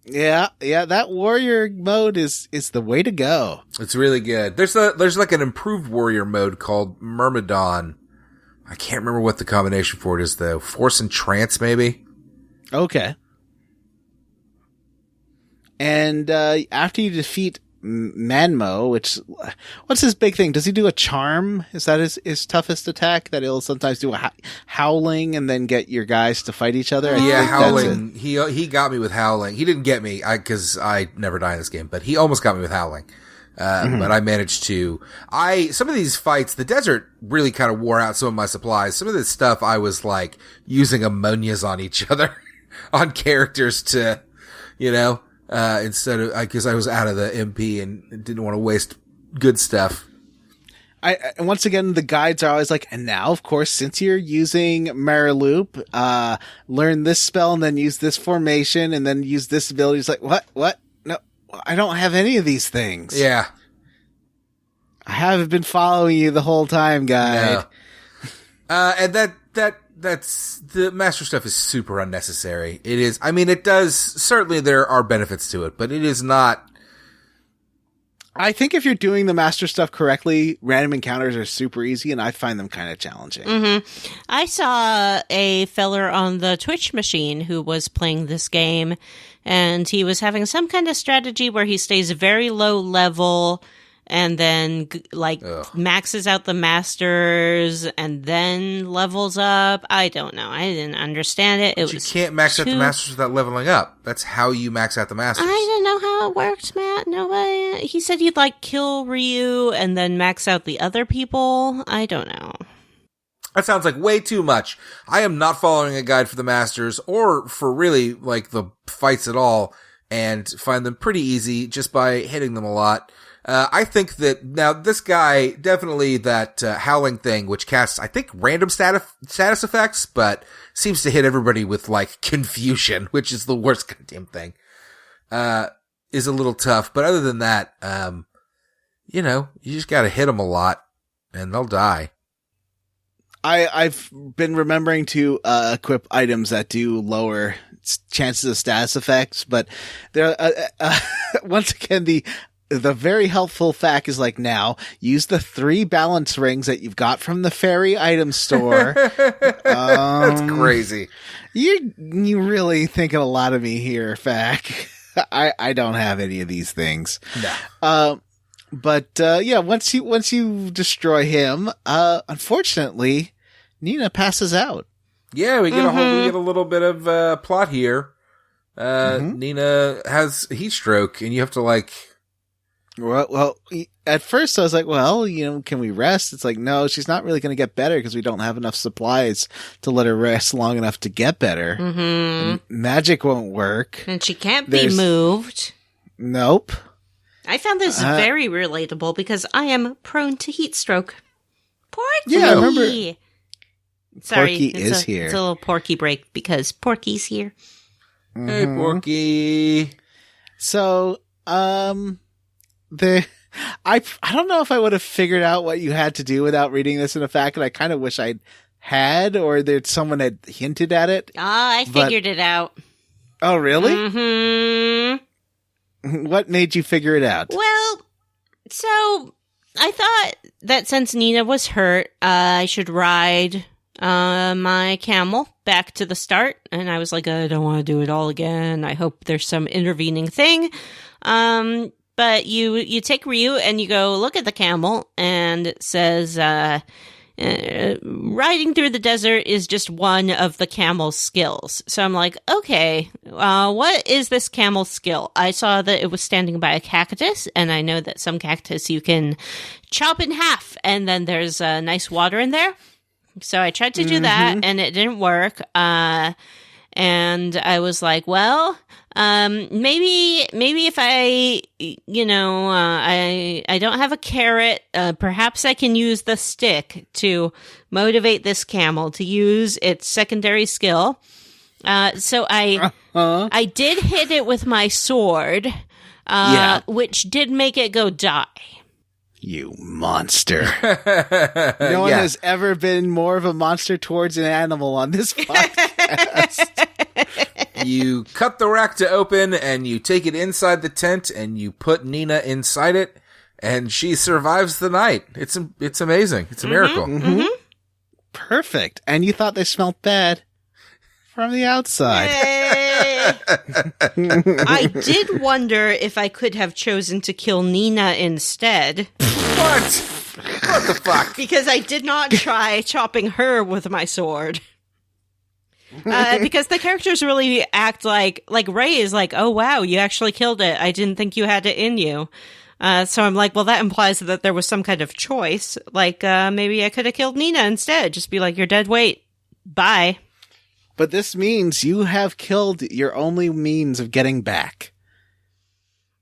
Yeah, that warrior mode is the way to go. It's really good. There's like an improved warrior mode called Myrmidon. I can't remember what the combination for it is, though. Force and Trance, maybe? Okay. And after you defeat Manmo, what's his big thing? Does he do a charm? Is that his toughest attack? That he'll sometimes do a howling and then get your guys to fight each other? Yeah, howling. He got me with howling. He didn't get me, because I never die in this game, but he almost got me with howling. But I managed to, some of these fights, the desert really kind of wore out some of my supplies. Some of this stuff I was like using ammonias on each other, on characters to, instead of, cause I was out of the MP and didn't want to waste good stuff. And once again, the guides are always like, and now, of course, since you're using Mariloop, learn this spell and then use this formation and then use this ability. It's like, what? No. I don't have any of these things. Yeah. I haven't been following you the whole time, guide. No. And that's the master stuff is super unnecessary. It is, I mean, it does, certainly there are benefits to it, but it is not. I think if you're doing the master stuff correctly, random encounters are super easy, and I find them kind of challenging. Mm-hmm. I saw a feller on the Twitch machine who was playing this game, and he was having some kind of strategy where he stays very low level and then maxes out the masters and then levels up. I don't know. I didn't understand it. You can't max out the masters without leveling up. That's how you max out the masters. I don't know how it worked, Matt. Nobody. He said he'd kill Ryu and then max out the other people. I don't know. That sounds like way too much. I am not following a guide for the masters or for really the fights at all, and find them pretty easy just by hitting them a lot. I think that now this guy definitely that howling thing, which casts I think random status effects, but seems to hit everybody with confusion, which is the worst goddamn thing. Is a little tough, but other than that, you just got to hit them a lot, and they'll die. I've been remembering to equip items that do lower chances of status effects, but there once again the very helpful fact is now use the 3 balance rings that you've got from the fairy item store. That's crazy. You really thinking a lot of me here, Fac. I don't have any of these things. No. But once you destroy him, unfortunately, Nina passes out. Yeah, we get a little bit of plot here. Nina has heat stroke, and you have to Well, at first I was like, well, can we rest? It's like, no, she's not really going to get better because we don't have enough supplies to let her rest long enough to get better. Mm-hmm. And magic won't work. And she can't be moved. Nope. I found this very relatable because I am prone to heat stroke. Porky! Yeah, I remember. Sorry, Porky is here. It's a little Porky break because Porky's here. Mm-hmm. Hey, Porky. So, I don't know if I would have figured out what you had to do without reading this in a fact, and I kind of wish I had, or that someone had hinted at it. I figured it out. Oh, really? Mm-hmm. What made you figure it out? Well, so I thought that since Nina was hurt, I should ride my camel back to the start. And I was like, I don't want to do it all again. I hope there's some intervening thing. But you take Ryu and you go look at the camel, and it says, riding through the desert is just one of the camel's skills. So I'm like, okay, what is this camel skill? I saw that it was standing by a cactus, and I know that some cactus you can chop in half, and then there's nice water in there. So I tried to do that, and it didn't work. And I was like, well, maybe if I, I don't have a carrot, perhaps I can use the stick to motivate this camel to use its secondary skill. So I did hit it with my sword, which did make it go die. You monster. No one has ever been more of a monster towards an animal on this podcast. You cut the rakta open and you take it inside the tent and you put Nina inside it, and she survives the night. It's amazing. It's a miracle. Mm-hmm. Perfect. And you thought they smelled bad from the outside. I did wonder if I could have chosen to kill Nina instead. What? What the fuck? Because I did not try chopping her with my sword. Because the characters really act like Ray is like, oh wow, you actually killed it. I didn't think you had it in you. So I'm like, well, that implies that there was some kind of choice. Like, maybe I could have killed Nina instead. Just be like, you're dead weight. Bye. But this means you have killed your only means of getting back.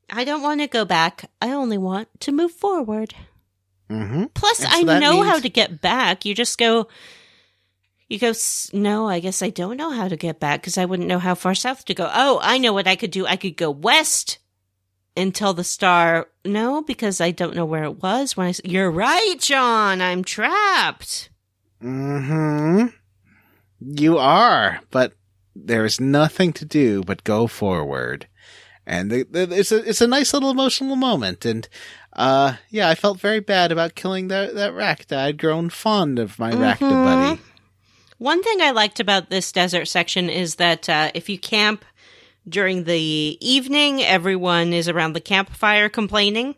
I don't want to go back. I only want to move forward. Mm-hmm. Plus, I know how to get back. You just go... no, I guess I don't know how to get back because I wouldn't know how far south to go. Oh, I know what I could do. I could go west until the star. No, because I don't know where it was. You're right, John. I'm trapped. Mm-hmm. You are, but there's nothing to do but go forward. And it's a nice little emotional moment. And, I felt very bad about killing that Rakta. I'd grown fond of my Rakta buddy. One thing I liked about this desert section is that if you camp during the evening, everyone is around the campfire complaining,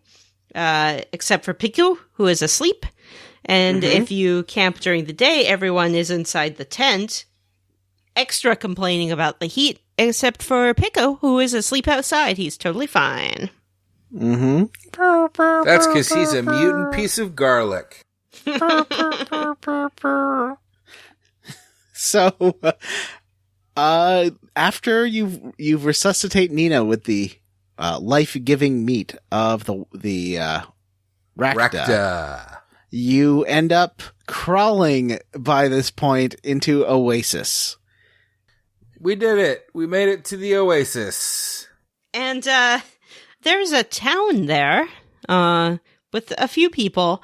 except for Piku, who is asleep. And if you camp during the day, everyone is inside the tent, extra complaining about the heat, except for Piku, who is asleep outside. He's totally fine. Mm-hmm. That's because he's a mutant piece of garlic. So, after you've resuscitate Nina with the life-giving meat of the Rakta, you end up crawling by this point into Oasis. We did it. We made it to the Oasis. And there's a town there with a few people.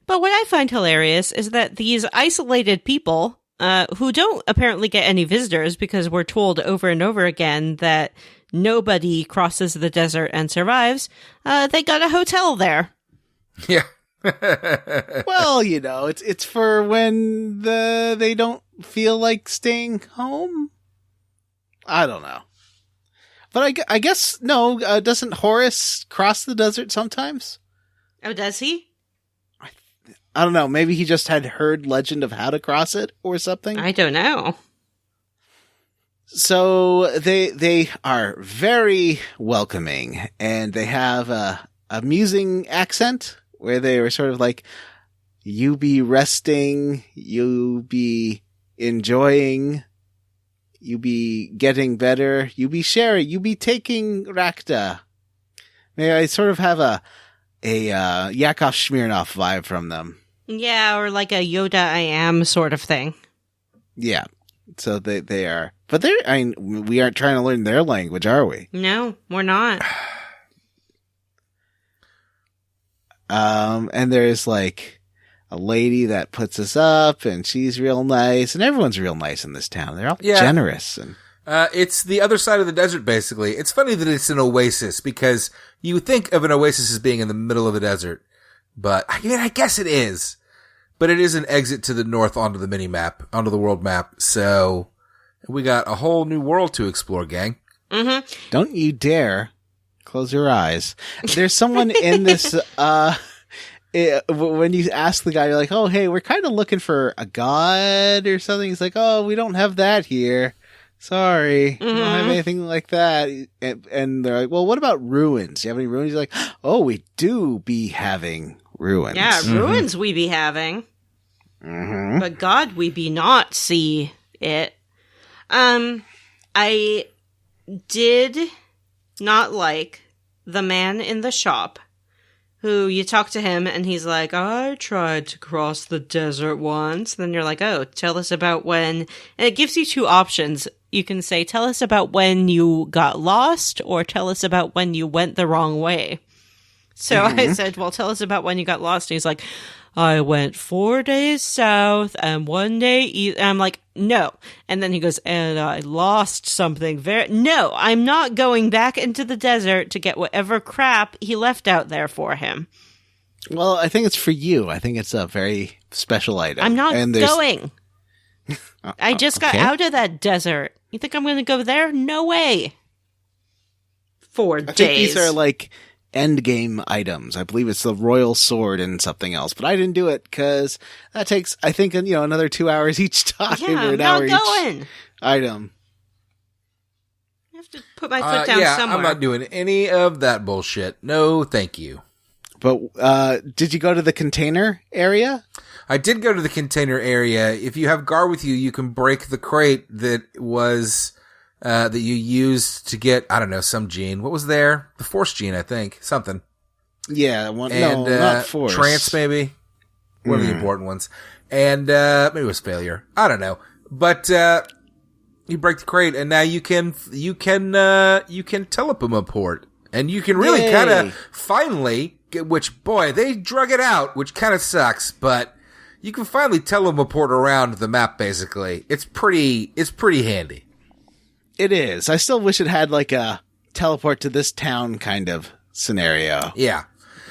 But what I find hilarious is that these isolated people... who don't apparently get any visitors because we're told over and over again that nobody crosses the desert and survives, they got a hotel there. Yeah. Well, it's for when they don't feel like staying home. I don't know. But I guess, no, doesn't Horus cross the desert sometimes? Oh, does he? I don't know. Maybe he just had heard legend of how to cross it or something. I don't know. So they are very welcoming, and they have amusing accent where they were sort of like, you be resting, you be enjoying, you be getting better, you be sharing, you be taking Rakta. Maybe I sort of have a Yakov Smirnoff vibe from them. Yeah, or like a Yoda I am sort of thing. Yeah. So they are. But we aren't trying to learn their language, are we? No, we're not. And there's like a lady that puts us up, and she's real nice, and everyone's real nice in this town. They're all generous. And it's the other side of the desert, basically. It's funny that it's an oasis, because you would think of an oasis as being in the middle of the desert. But, I mean, I guess it is. But it is an exit to the north onto the mini-map, onto the world map. So, we got a whole new world to explore, gang. Mm-hmm. Don't you dare close your eyes. There's someone in this, when you ask the guy, you're like, oh, hey, we're kind of looking for a god or something. He's like, oh, we don't have that here. Sorry. We don't have anything like that. And they're like, well, what about ruins? Do you have any ruins? You're like, oh, we do be having ruins. Yeah, ruins we be having. Mm-hmm. But God, we be not see it. I did not like the man in the shop who you talk to him and he's like, I tried to cross the desert once. Then you're like, oh, tell us about when. And it gives you two options. You can say, tell us about when you got lost, or tell us about when you went the wrong way. So I said, well, tell us about when you got lost. And he's like, I went 4 days south and 1 day east. And I'm like, no. And then he goes, and I lost something no, I'm not going back into the desert to get whatever crap he left out there for him. Well, I think it's for you. I think it's a very special item. I'm not going. I just got out of that desert. You think I'm going to go there? No way. 4 days. I think these are like end game items. I believe it's the royal sword and something else, but I didn't do it because that takes, I think, another 2 hours each time. Yeah, or I'm not going. Each item. I have to put my foot down somewhere. I'm not doing any of that bullshit. No, thank you. But did you go to the container area? I did go to the container area. If you have Gar with you, you can break the crate that was that you used to get, I don't know, some gene. What was there? The Force gene, I think. Something. Yeah, no, not Force. Trance, maybe. One of the important ones. And maybe it was Failure. I don't know. But you break the crate, and now you can teleport. And you can really kind of finally get, which, boy, they drug it out, which kind of sucks, but you can finally teleport around the map, basically. It's pretty handy. It is. I still wish it had like a teleport to this town kind of scenario. Yeah.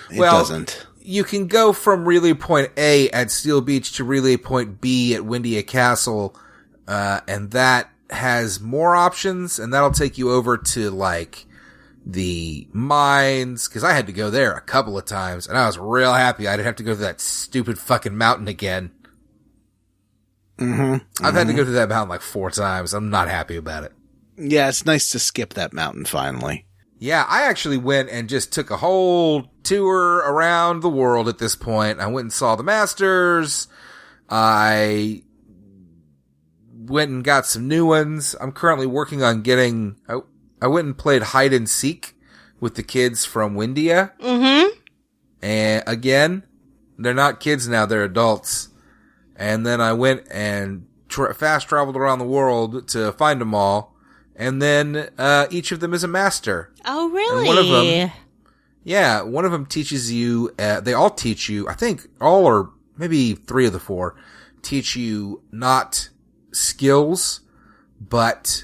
It doesn't. You can go from relay point A at Steel Beach to relay point B at Windia Castle, and that has more options, and that'll take you over to, like, the mines, because I had to go there a couple of times, and I was real happy I didn't have to go to that stupid fucking mountain again. I've had to go through that mountain like 4 times. I'm not happy about it. Yeah, it's nice to skip that mountain finally. Yeah, I actually went and just took a whole tour around the world at this point. I went and saw the Masters. I went and got some new ones. I'm currently working on getting... I went and played hide and seek with the kids from Windia. And again, they're not kids now, they're adults. And then I went and fast traveled around the world to find them all. And then each of them is a master. Oh, really? And one of them, one of them teaches you, they all teach you, I think all or maybe 3 of the 4, teach you not skills, but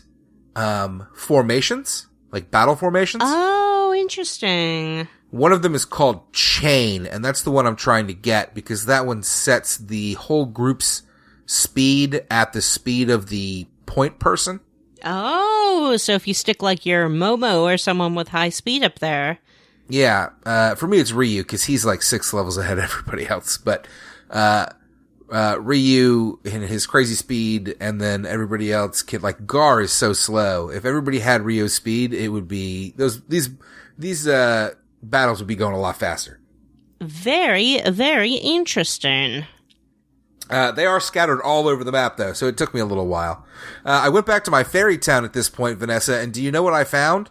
formations, like battle formations. Oh, interesting. One of them is called Chain, and that's the one I'm trying to get because that one sets the whole group's speed at the speed of the point person. Oh, so if you stick like your Momo or someone with high speed up there. Yeah, for me it's Ryu because he's like 6 levels ahead of everybody else, but Ryu in his crazy speed, and then everybody else can, like, Gar is so slow. If everybody had Ryu's speed, it would be these battles would be going a lot faster. Very, very interesting. They are scattered all over the map, though, so it took me a little while. I went back to my fairy town at this point, Vanessa, and do you know what I found?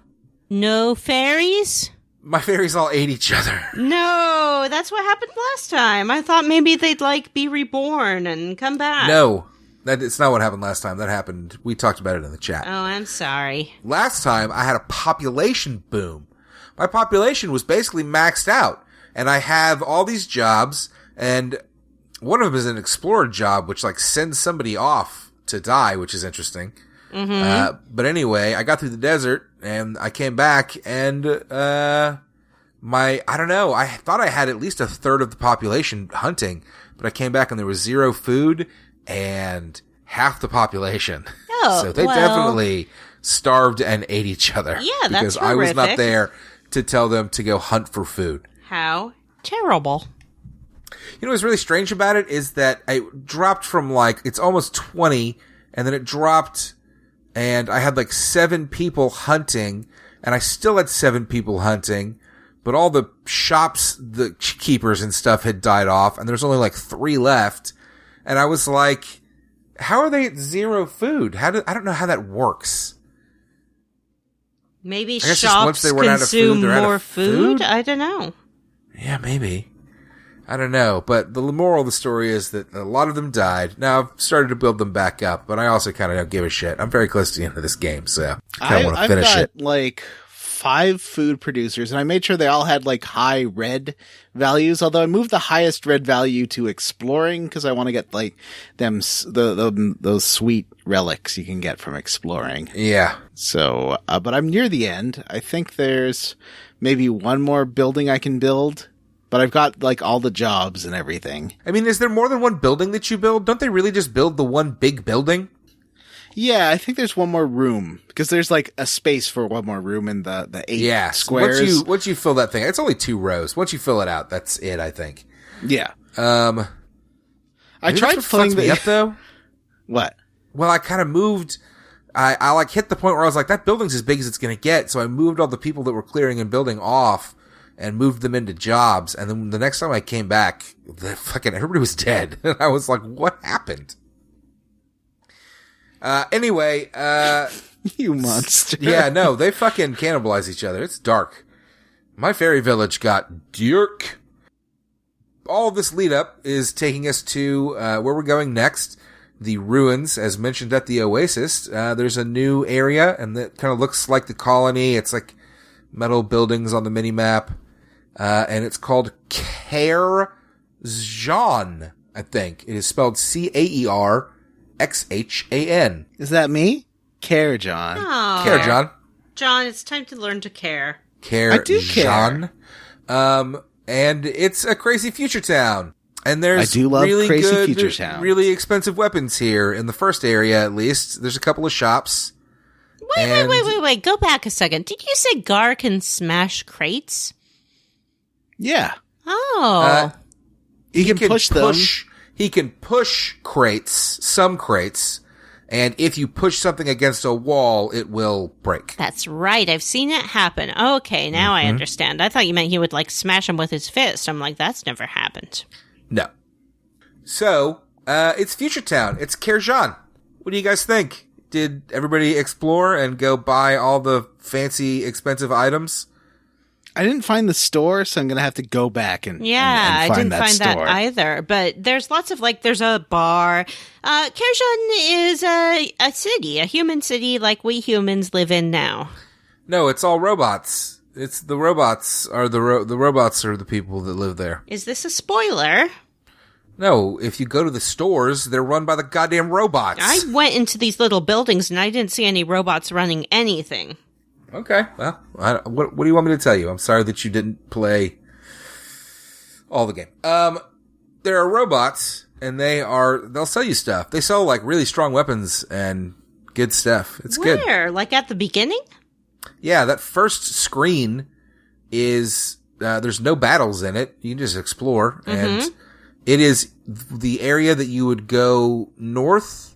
No fairies? My fairies all ate each other. No, that's what happened last time. I thought maybe they'd, be reborn and come back. No, it's not what happened last time. That happened, we talked about it in the chat. Oh, I'm sorry. Last time, I had a population boom. My population was basically maxed out, and I have all these jobs, and one of them is an explorer job, which, sends somebody off to die, which is interesting. Mm-hmm. But anyway, I got through the desert and I came back and, I don't know, I thought I had at least a third of the population hunting, but I came back and there was 0 food and half the population. Oh, so they definitely starved and ate each other. Yeah, that's because I was not horrific. there to tell them to go hunt for food. How terrible. You know what's really strange about it is that I dropped from it's almost 20 and then it dropped and I had 7 people hunting and I still had 7 people hunting, but all the shops, the keepers and stuff had died off and there's only 3 left. And I was like, how are they at 0 food? I don't know how that works. Maybe once shops they run out of food, consume they're out of more food? I don't know. Yeah, maybe. I don't know, but the moral of the story is that a lot of them died. Now, I've started to build them back up, but I also kind of don't give a shit. I'm very close to the end of this game, so I kind of want to finish it. I've got 5 food producers, and I made sure they all had high red values, although I moved the highest red value to exploring because I want to get those sweet relics you can get from exploring. Yeah. So, but I'm near the end. I think there's maybe one more building I can build. But I've got all the jobs and everything. I mean, is there more than one building that you build? Don't they really just build the one big building? Yeah, I think there's one more room because there's a space for one more room in the 8 squares. Once you fill that thing, it's only 2 rows. Once you fill it out, that's it, I think. Yeah. I tried filling me up though. What? Well, I kind of moved. I hit the point where I was like, that building's as big as it's going to get. So I moved all the people that were clearing and building off and moved them into jobs. And then the next time I came back, everybody was dead. And I was like, what happened? Anyway, You monster. yeah, no, they fucking cannibalize each other. It's dark. My fairy village got dark. All of this lead up is taking us to, where we're going next. The ruins, as mentioned at the Oasis. There's a new area and that kind of looks like the colony. It's metal buildings on the mini map. And it's called Caerxhan, I think. It is spelled Caerxhan. Is that me? Care, John. Oh. Caerxhan. John, it's time to learn to care. I do care. And it's a crazy future town. And there's I do love really crazy good, future towns. really expensive weapons here. In the first area, at least, there's a couple of shops. Wait. Go back a second. Did you say Gar can smash crates? Yeah. Oh. He can push them. He can push crates, some crates, and if you push something against a wall, it will break. That's right. I've seen it happen. Okay, now I understand. I thought you meant he would smash him with his fist. I'm like, that's never happened. No. So, it's Future Town. It's Caerxhan. What do you guys think? Did everybody explore and go buy all the fancy, expensive items? I didn't find the store, so I'm going to have to go back and Yeah, and I find didn't find store. that either. But there's lots of there's a bar. Caerxhan is a city, a human city like we humans live in now. No, it's all robots. It's the robots are the robots are the people that live there. Is this a spoiler? No, if you go to the stores, they're run by the goddamn robots. I went into these little buildings and I didn't see any robots running anything. Okay, well, what do you want me to tell you? I'm sorry that you didn't play all the game. There are robots, and they'll sell you stuff. They sell, really strong weapons and good stuff. It's good. Where? At the beginning? Yeah, that first screen is, there's no battles in it. You can just explore, and it is the area that you would go north,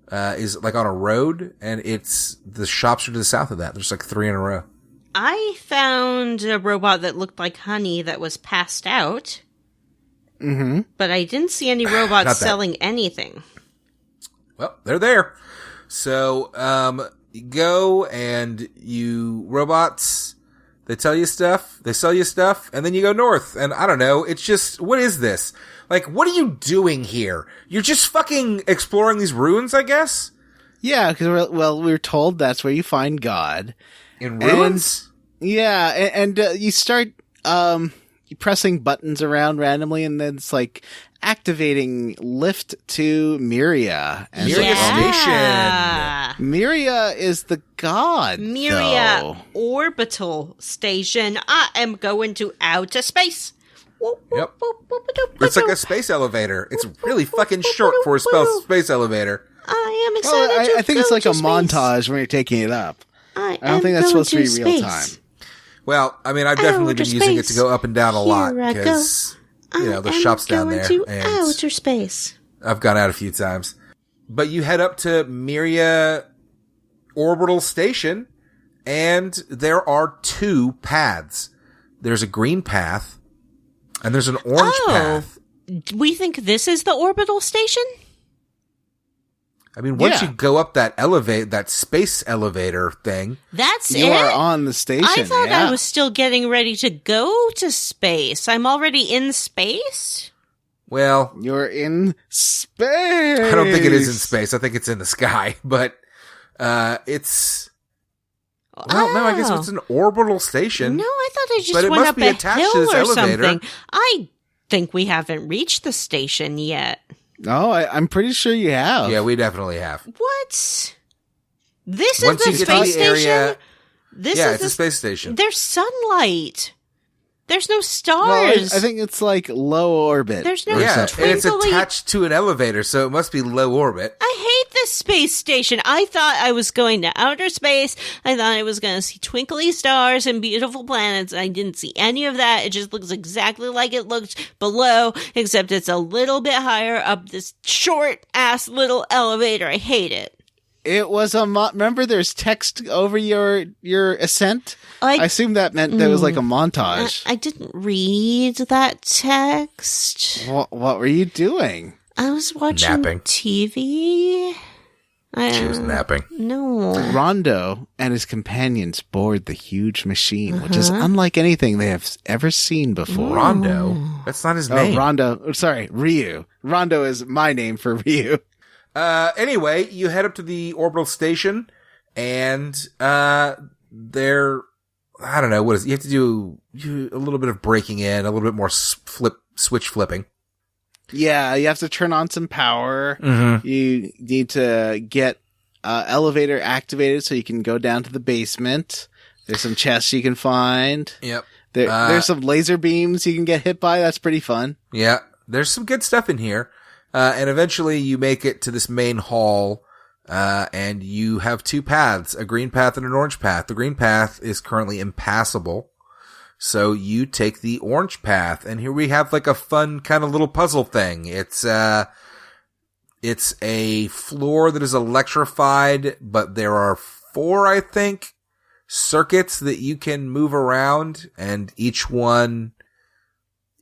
is on a road, and the shops are to the south of that. There's 3 in a row. I found a robot that looked like Honey that was passed out. Mm-hmm. But I didn't see any robots selling anything. Well, they're there. So, you go and robots, they tell you stuff, they sell you stuff, and then you go north. And I don't know, it's just, what is this? Like, what are you doing here? You're just fucking exploring these ruins, I guess? Yeah, because, we were told that's where you find God. In ruins? And you start, you pressing buttons around randomly, and then it's like activating lift to Myria. And Myria Station. Myria is the god. Myria though. Orbital Station. I am going to outer space. Yep. It's like a space elevator. It's really fucking short for a space elevator. I am excited I think it's like a montage when you're taking it up. I don't think that's supposed to be real time. Well, I mean, I've definitely been using it to go up and down a lot because, the shop's down there. And outer space. I've gone out a few times. But you head up to Myria Orbital Station, and there are 2 paths. There's a green path, and there's an orange path. We think this is the orbital station? I mean, once you go up that space elevator thing. That's you are on the station. I thought I was still getting ready to go to space. I'm already in space? Well, you're in space. I don't think it is in space. I think it's in the sky, but it's... Well, no, I guess it's an orbital station. No, I thought I just went up a hill or something. I think we haven't reached the station yet. No, I'm pretty sure you have. Yeah, we definitely have. What? This is the space station? It's a space station. There's sunlight. There's no stars. Well, I think it's like low orbit. There's no and it's attached to an elevator, so it must be low orbit. I hate this space station. I thought I was going to outer space. I thought I was going to see twinkly stars and beautiful planets. I didn't see any of that. It just looks exactly like it looked below, except it's a little bit higher up this short-ass little elevator. I hate it. It was remember there's text over your ascent? I assume that meant that was like a montage. I didn't read that text. What were you doing? I was watching napping. TV. She was napping. No. Rondo and his companions board the huge machine, which is unlike anything they have ever seen before. Rondo? That's not his name. Rondo. Sorry, Ryu. Rondo is my name for Ryu. Anyway, you head up to the orbital station, and there, I don't know, what is it? You have to do a little bit of breaking in, a little bit more switch flipping. Yeah, you have to turn on some power. Mm-hmm. You need to get elevator activated so you can go down to the basement. There's some chests you can find. Yep. There's some laser beams you can get hit by. That's pretty fun. Yeah, there's some good stuff in here. And eventually you make it to this main hall, and you have 2 paths, a green path and an orange path. The green path is currently impassable, so you take the orange path, and here we have like a fun kind of little puzzle thing. It's a floor that is electrified, but there are 4, I think, circuits that you can move around, and each one,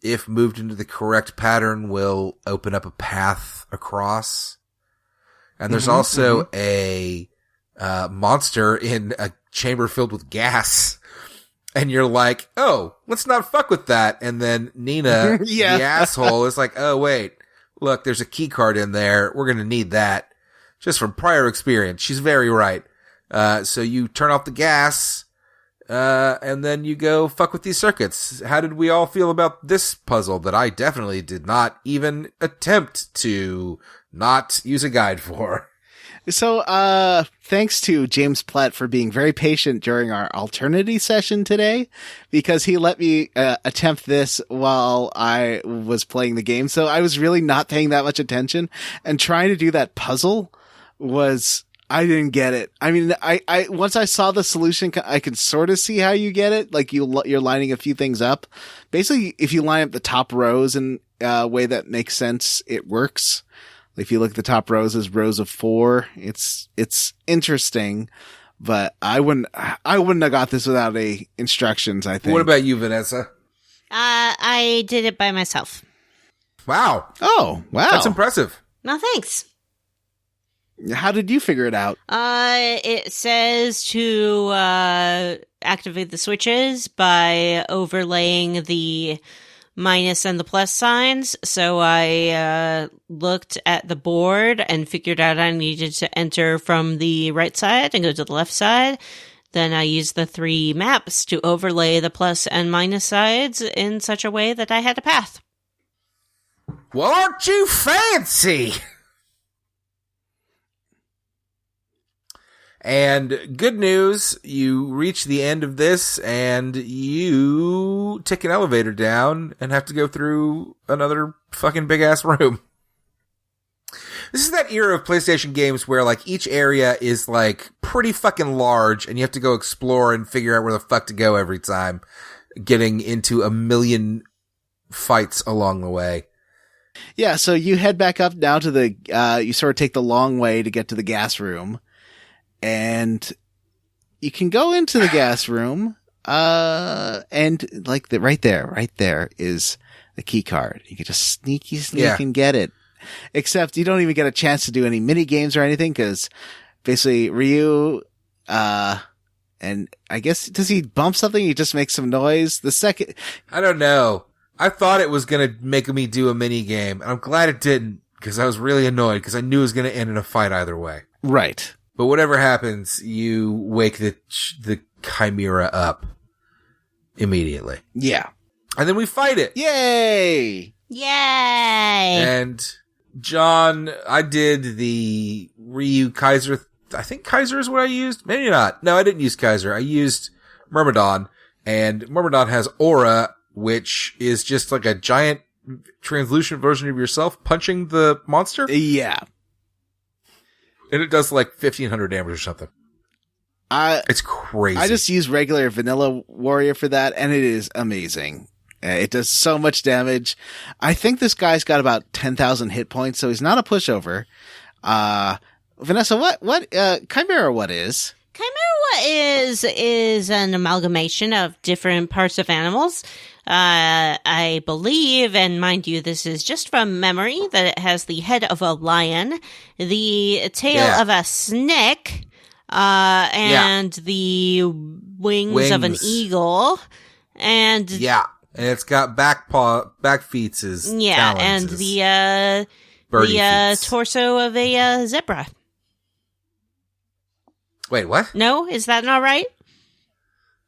if moved into the correct pattern, will open up a path across. And there's also a monster in a chamber filled with gas. And you're like, oh, let's not fuck with that. And then Nina, the asshole, is like, oh, wait, look, there's a key card in there. We're going to need that. Just from prior experience. She's very right. So you turn off the gas. And then you go fuck with these circuits. How did we all feel about this puzzle that I definitely did not even attempt to not use a guide for? So, thanks to James Platt for being very patient during our alternity session today, because he let me attempt this while I was playing the game. So I was really not paying that much attention, and trying to do that puzzle I didn't get it. I mean, I once I saw the solution, I could sort of see how you get it. Like you're lining a few things up. Basically, if you line up the top rows in a way that makes sense, it works. If you look at the top rows as rows of 4, it's interesting. But I wouldn't have got this without any instructions, I think. What about you, Vanessa? I did it by myself. Wow. Oh, wow. That's impressive. No, thanks. How did you figure it out? It says to activate the switches by overlaying the minus and the plus signs. So I looked at the board and figured out I needed to enter from the right side and go to the left side. Then I used the 3 maps to overlay the plus and minus sides in such a way that I had a path. Well, aren't you fancy? And good news, you reach the end of this and you take an elevator down and have to go through another fucking big ass room. This is that era of PlayStation games where like each area is like pretty fucking large and you have to go explore and figure out where the fuck to go every time, getting into a million fights along the way. Yeah, so you head back up now to the, you sort of take the long way to get to the gas room. And you can go into the gas room, and like right there is the key card. You can just sneak and get it. Except you don't even get a chance to do any mini games or anything because basically Ryu, and I guess, does he bump something? He just makes some noise. I don't know. I thought it was going to make me do a mini game, and I'm glad it didn't because I was really annoyed because I knew it was going to end in a fight either way. Right. But whatever happens, you wake the Chimera up immediately. Yeah. And then we fight it. Yay! Yay! And John, I did the Ryu Kaiser. I think Kaiser is what I used. Maybe not. No, I didn't use Kaiser. I used Myrmidon. And Myrmidon has Aura, which is just like a giant translucent version of yourself punching the monster. Yeah. And it does like 1,500 damage or something. It's crazy. I just use regular vanilla warrior for that, and it is amazing. It does so much damage. I think this guy's got about 10,000 hit points, so he's not a pushover. Vanessa, what Chimera what is? Chimera is an amalgamation of different parts of animals. I believe, and mind you, this is just from memory, that it has the head of a lion, the tail of a snake, and the wings of an eagle, and and it's got back feet as talons, and the torso of a zebra. Wait, what? No, is that not right?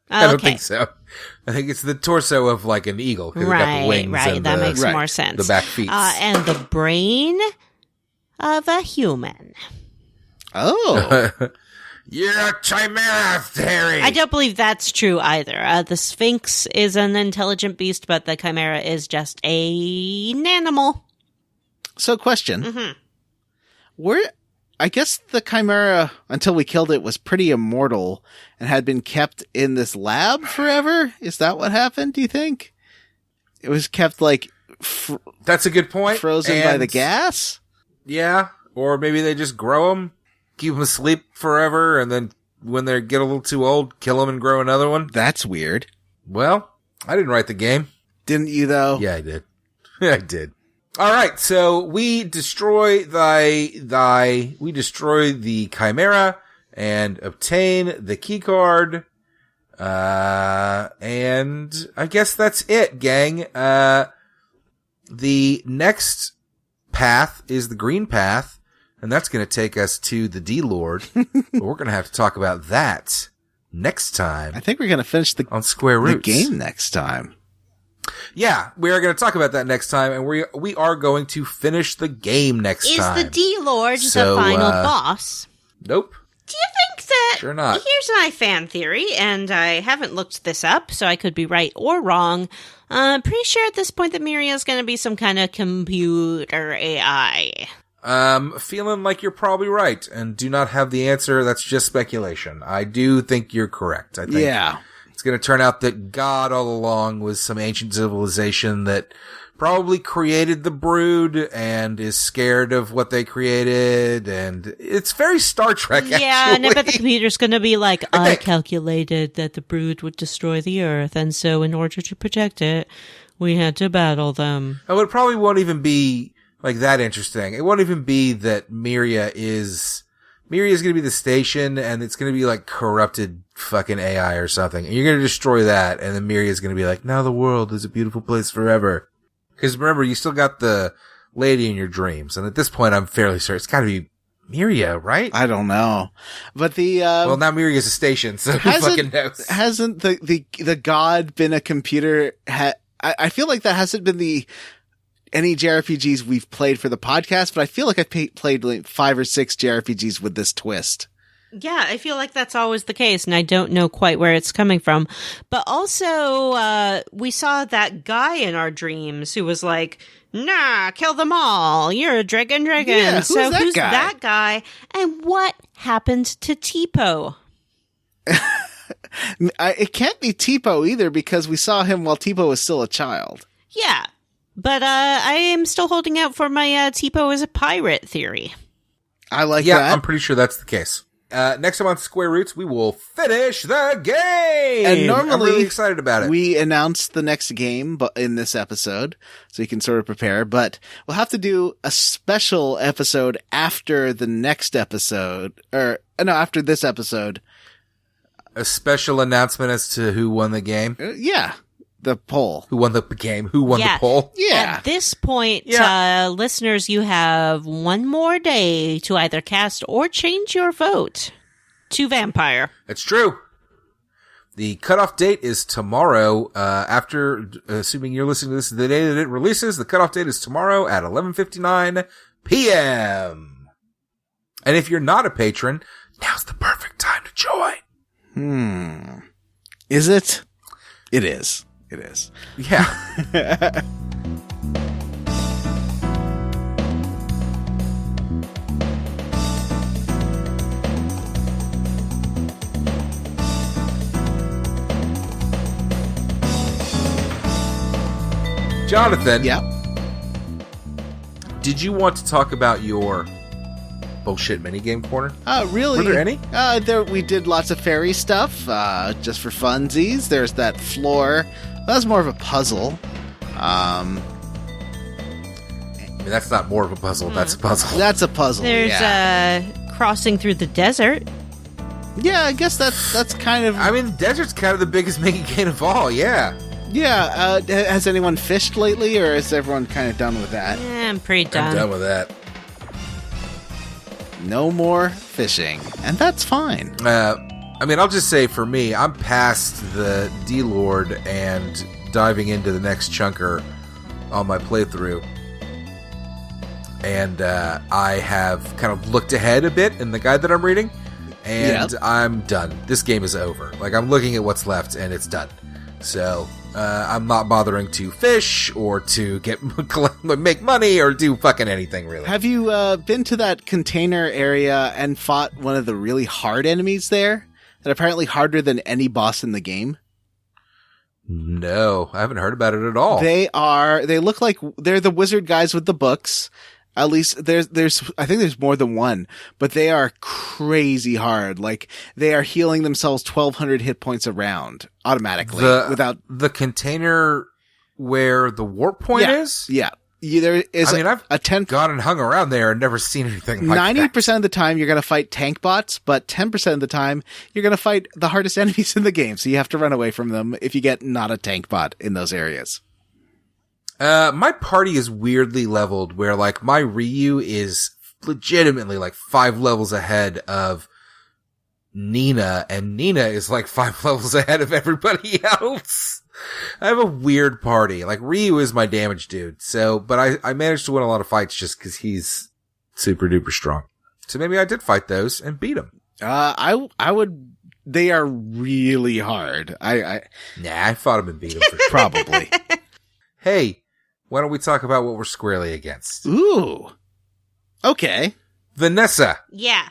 I don't think so. I think it's the torso of like an eagle. Right, got the wings and that makes more sense. The back feet. And the brain of a human. Oh. You're a chimera, Terry! I don't believe that's true either. The Sphinx is an intelligent beast, but the Chimera is just an animal. So question. I guess the Chimera, until we killed it, was pretty immortal and had been kept in this lab forever? Is that what happened, do you think? It was kept, like... That's a good point. Frozen by the gas? Yeah, or maybe they just grow them, keep them asleep forever, and then when they get a little too old, kill them and grow another one. That's weird. Well, I didn't write the game. Didn't you, though? Yeah, I did. I did. All right, so we destroy we destroy the Chimera and obtain the key card. And I guess that's it, gang. The next path is the green path, and that's going to take us to the D-Lord. But we're going to have to talk about that next time. I think we're going to finish on Square Roots. The game next time. Yeah, we are going to talk about that next time, and we are going to finish the game next time. Is the D-Lord the final boss? Nope. Do you think that... Sure not. Here's my fan theory, and I haven't looked this up, so I could be right or wrong. I'm pretty sure at this point that Miria's going to be some kind of computer AI. Feeling like you're probably right, and do not have the answer. That's just speculation. I do think you're correct. I think It's going to turn out that God all along was some ancient civilization that probably created the Brood and is scared of what they created. And it's very Star Trek, Yeah, actually. and I bet the computer's going to be like, I calculated that the Brood would destroy the Earth, and so in order to protect it, we had to battle them. Oh, it probably won't even be like that interesting. It won't even be that Miria is going to be the station, and it's going to be like corrupted fucking AI or something. And you're going to destroy that, and then Miria is going to be like, now the world is a beautiful place forever. Because remember, you still got the lady in your dreams, and at this point, I'm fairly certain it's got to be Miria, right? I don't know, but the well, now Miria is a station, so who fucking knows? Hasn't the god been a computer? I feel like that hasn't been any JRPGs we've played for the podcast, but I feel like I've played like 5 or 6 JRPGs with this twist. Yeah, I feel like that's always the case, and I don't know quite where it's coming from. But also, we saw that guy in our dreams who was like, nah, kill them all. You're a dragon. Yeah, who's that guy? And what happened to Tipo? It can't be Tipo either, because we saw him while Tipo was still a child. Yeah, but I am still holding out for my Tipo is a pirate theory. I like yeah, that. I'm pretty sure that's the case. Next time on Square Roots, we will finish the game. And normally, I'm really excited about it. We announced the next game in this episode, so you can sort of prepare. But we'll have to do a special episode after the next episode, after this episode. A special announcement as to who won the game. Yeah, the poll. Who won the game? Who won the poll? Yeah. At this point, listeners, you have one more day to either cast or change your vote to Vampire. It's true. The cutoff date is tomorrow. Assuming you're listening to this the day that it releases, the cutoff date is tomorrow at 11:59 p.m. And if you're not a patron, now's the perfect time to join. Is it? It is. It is. Yeah. Jonathan. Yeah. Did you want to talk about your bullshit minigame corner? Really? Were there any? We did lots of fairy stuff, just for funsies. There's that floor. That was more of a puzzle. I mean, that's not more of a puzzle. That's a puzzle. That's a puzzle. There's crossing through the desert. Yeah, I guess that's kind of. I mean, the desert's kind of the biggest minigame of all. Yeah. Yeah. Has anyone fished lately, or is everyone kind of done with that? Yeah, I'm pretty done. I'm done with that. No more fishing, and that's fine. I mean, I'll just say for me, I'm past the D-Lord and diving into the next chunker on my playthrough. And I have kind of looked ahead a bit in the guide that I'm reading, and I'm done. This game is over. Like, I'm looking at what's left, and it's done. So, I'm not bothering to fish or to make money or do fucking anything, really. Have you been to that container area and fought one of the really hard enemies there? That apparently harder than any boss in the game? No, I haven't heard about it at all. They look like they're the wizard guys with the books. At least I think there's more than one, but they are crazy hard. Like, they are healing themselves 1,200 hit points a round automatically without the container where the warp point is. Yeah. There is I've a 10 gone and hung around there and never seen anything like 90% of the time you're going to fight tank bots, but 10% of the time you're going to fight the hardest enemies in the game. So you have to run away from them if you get not a tank bot in those areas. My party is weirdly leveled where, like, my Ryu is legitimately like 5 levels ahead of Nina, and Nina is like 5 levels ahead of everybody else. I have a weird party. Like, Ryu is my damage dude. So, but I managed to win a lot of fights just cause he's super duper strong. So maybe I did fight those and beat him. I would, they are really hard. I fought him and beat him for sure. Probably. Hey, why don't we talk about what we're squarely against? Ooh. Okay. Vanessa. Yeah.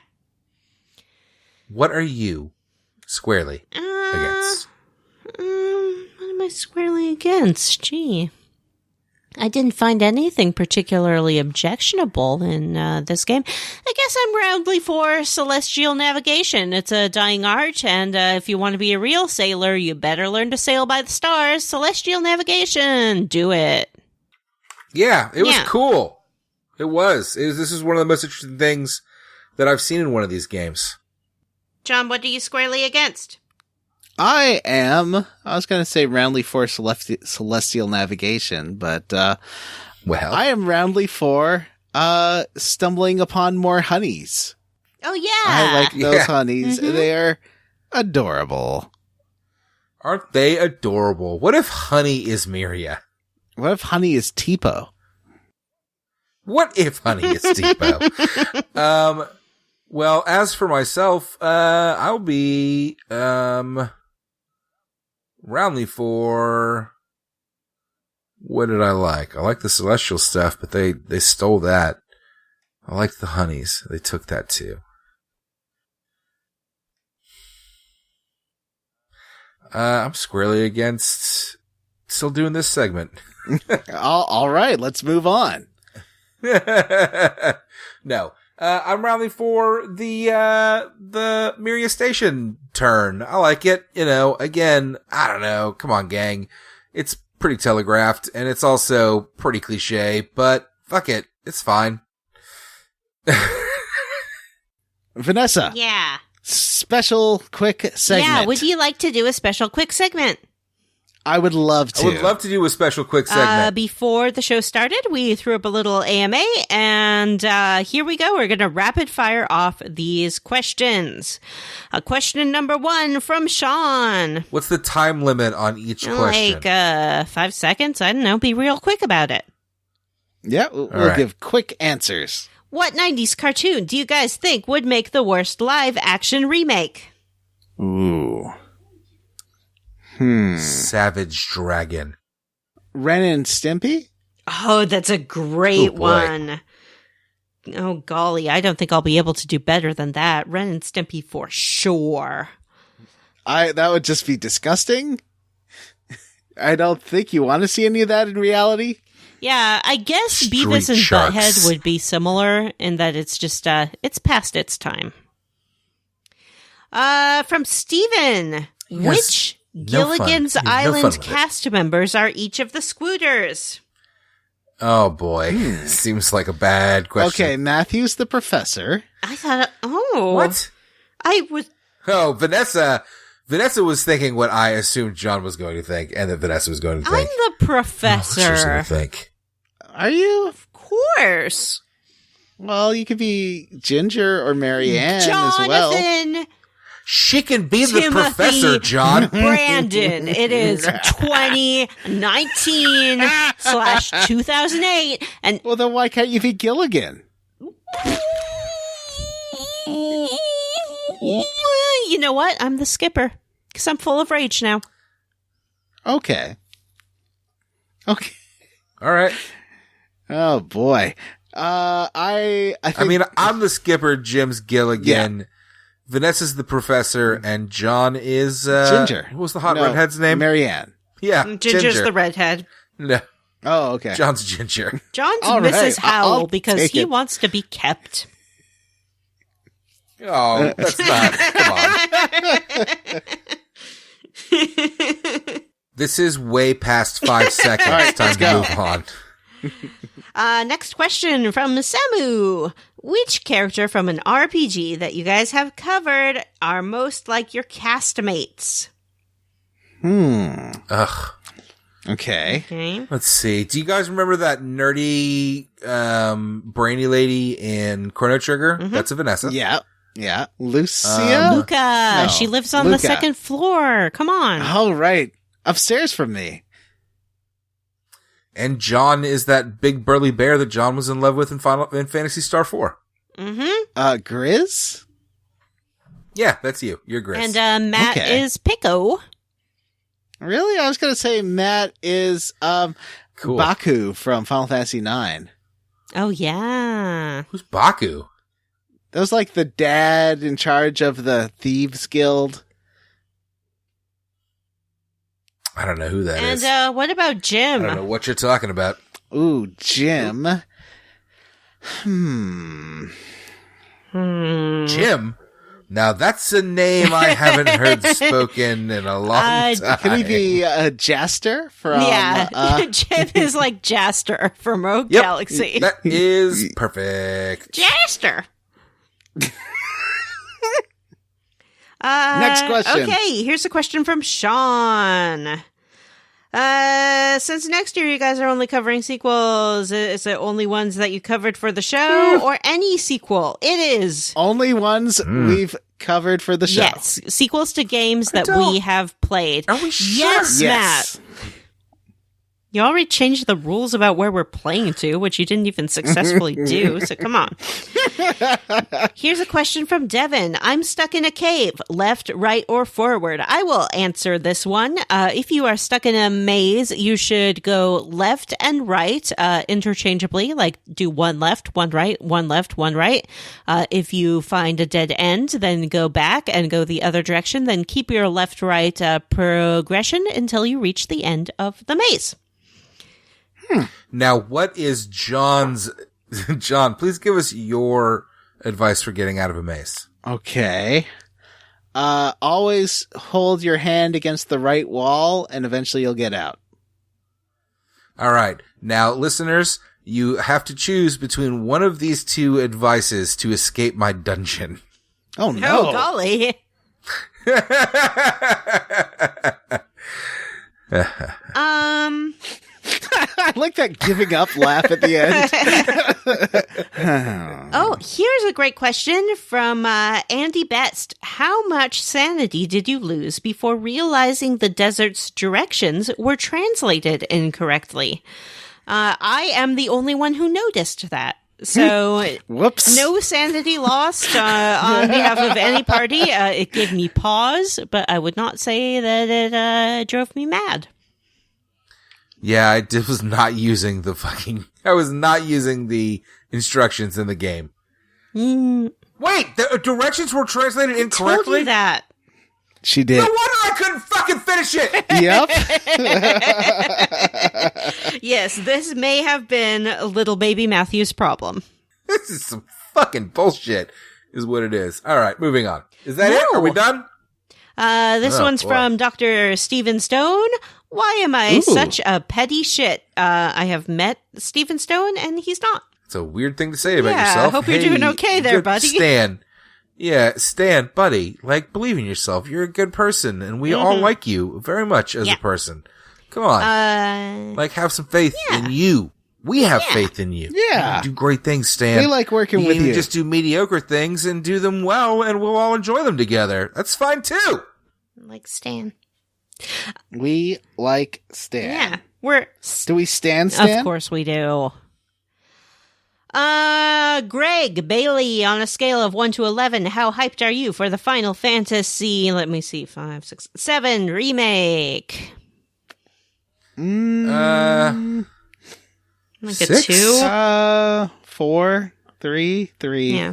What are you squarely against? I squarely against? Gee. I didn't find anything particularly objectionable in this game. I guess I'm roundly for celestial navigation. It's a dying art, and if you want to be a real sailor, you better learn to sail by the stars. Celestial navigation. Do it. Yeah, it was cool. It was. This is one of the most interesting things that I've seen in one of these games. John, what are you squarely against? I was going to say roundly for celestial navigation, but Well, I am roundly for stumbling upon more honeys. Oh, yeah. I like those Yeah. honeys. Mhm. They are adorable. aren't they adorable? What if honey is Miria? What if honey is Tipo? What if honey is Depot? Well, as for myself, I'll be roundly for. What did I like? I like the celestial stuff, but they stole that. I liked the honeys. They took that too. I'm squarely against still doing this segment. All right, let's move on. No. I'm roundly for the Miria Station turn. I like it. Again, I don't know. Come on, gang. It's pretty telegraphed, and it's also pretty cliche, but fuck it. It's fine. Vanessa, Yeah. special quick segment. Yeah, would you like to do a special quick segment? I would love to. I would love to do a special quick segment. Before the show started, we threw up a little AMA, and here we go. We're going to rapid fire off these questions. Question number 1 from Sean. What's the time limit on each question? Like 5 seconds. I don't know. Be real quick about it. Yeah, we'll right. give quick answers. What 90s cartoon do you guys think would make the worst live action remake? Ooh. Savage Dragon. Ren and Stimpy? Oh, that's a great Oh, boy. one. Oh, golly. I don't think I'll be able to do better than that. Ren and Stimpy for sure. That would just be disgusting. I don't think you want to see any of that in reality. Yeah, I guess Street Beavis and Sharks. Butthead would be similar in that it's just, it's past its time. From Steven. Yes. Which No fun. Gilligan's No fun Island with it. cast members are each of the Scooters? Oh boy. Seems like a bad question. Okay, Matthew's the professor. I thought, oh. What? I was, Oh, Vanessa was thinking what I assumed John was going to think, and that Vanessa was going to I'm think. the What she was professor. going to think. Are you? Of course. Well, you could be Ginger or Marianne as well. Jonathan She can be the Timothy professor, John. Brandon. It is 2019/2008, and Well, then why can't you be Gilligan? you know what? I'm the skipper because I'm full of rage now. Okay. Okay. All right. Oh boy. I think, I mean, I'm the skipper, Jim's Gilligan. Vanessa's the professor, and John is Ginger. What was the hot No, redhead's name? Marianne. Yeah, Ginger's Ginger. the redhead. No, Oh, okay. John's Ginger. John's All right, Mrs. Howell I'll because take he it. wants to be kept. Oh, that's not. Come on. This is way past 5 seconds. All right, Time let's to go. move on. Next question from Samu. Which character from an RPG that you guys have covered are most like your castmates? Ugh. Okay. Okay. Let's see. Do you guys remember that nerdy, brainy lady in Chrono Trigger? That's a Vanessa. Yeah. Yeah. Lucia? Luca. No, She lives on the Luca. second floor. Come on. Oh, right. Upstairs from me. And John is that big burly bear that John was in love with in Phantasy Star 4. Mm-hmm. Grizz? Yeah, that's you. You're Gris. And Matt Okay. is Pico. Really? I was going to say Matt is Cool. Baku from Final Fantasy IX. Oh, yeah. Who's Baku? That was like the dad in charge of the Thieves Guild. I don't know who that is. And what about Jim? I don't know what you're talking about. Ooh, Jim. Jim? Now that's a name I haven't heard spoken in a long time. Can he be Jaster from? Jim is like Jaster from Rogue Yep, Galaxy. that is perfect. Jaster. Next question. Okay, here's a question from Sean. Since next year you guys are only covering sequels, is it only ones that you covered for the show or any sequel? It is. Only ones we've covered for the show. Yes, sequels to games that we have played. Are we sure? Yes, Yes. Matt. You already changed the rules about where we're playing to, which you didn't even successfully do, so come on. Here's a question from Devin. I'm stuck in a cave. Left, right, or forward? I will answer this one. If you are stuck in a maze, you should go left and right interchangeably, like do one left, one right, one left, one right. If you find a dead end, then go back and go the other direction. Then keep your left-right progression until you reach the end of the maze. Now, what is John's... John, please give us your advice for getting out of a maze. Okay. Always hold your hand against the right wall, and eventually you'll get out. All right. Now, listeners, you have to choose between one of these two advices to escape my dungeon. Oh, no. Oh, golly. I like that giving up laugh at the end. Oh, here's a great question from Andy Best. How much sanity did you lose before realizing the desert's directions were translated incorrectly? I am the only one who noticed that. So, Whoops. no sanity lost on behalf of any party. It gave me pause, but I would not say that it drove me mad. Yeah, I was not using I was not using the instructions in the game. Wait, the directions were translated incorrectly? Told you that. She did. No wonder I couldn't fucking finish it! Yep. Yes, this may have been little baby Matthew's problem. This is some fucking bullshit, is what it is. Alright, moving on. Is that it? Are we done? This one's boy. from Dr. Stephen Stone. Why am I such a petty shit? I have met Stephen Stone, and he's not. It's a weird thing to say about Yeah, yourself. hope you're doing okay there, good buddy. Stan. Yeah, Stan, buddy, like, believe in yourself. You're a good person, and we all like you very much as a person. Come on. Like, have some faith in you. We have faith in you. Yeah. You do great things, Stan. We like working with you. Just do mediocre things and do them well, and we'll all enjoy them together. That's fine, too. Like Stan. We like Stan. Yeah, we're... Do we Stan? Of course we do. Greg Bailey, on a scale of 1 to 11, how hyped are you for the Final Fantasy, let me see, 5, 6, 7 remake? Like a 6? 2? 4, 3. Yeah.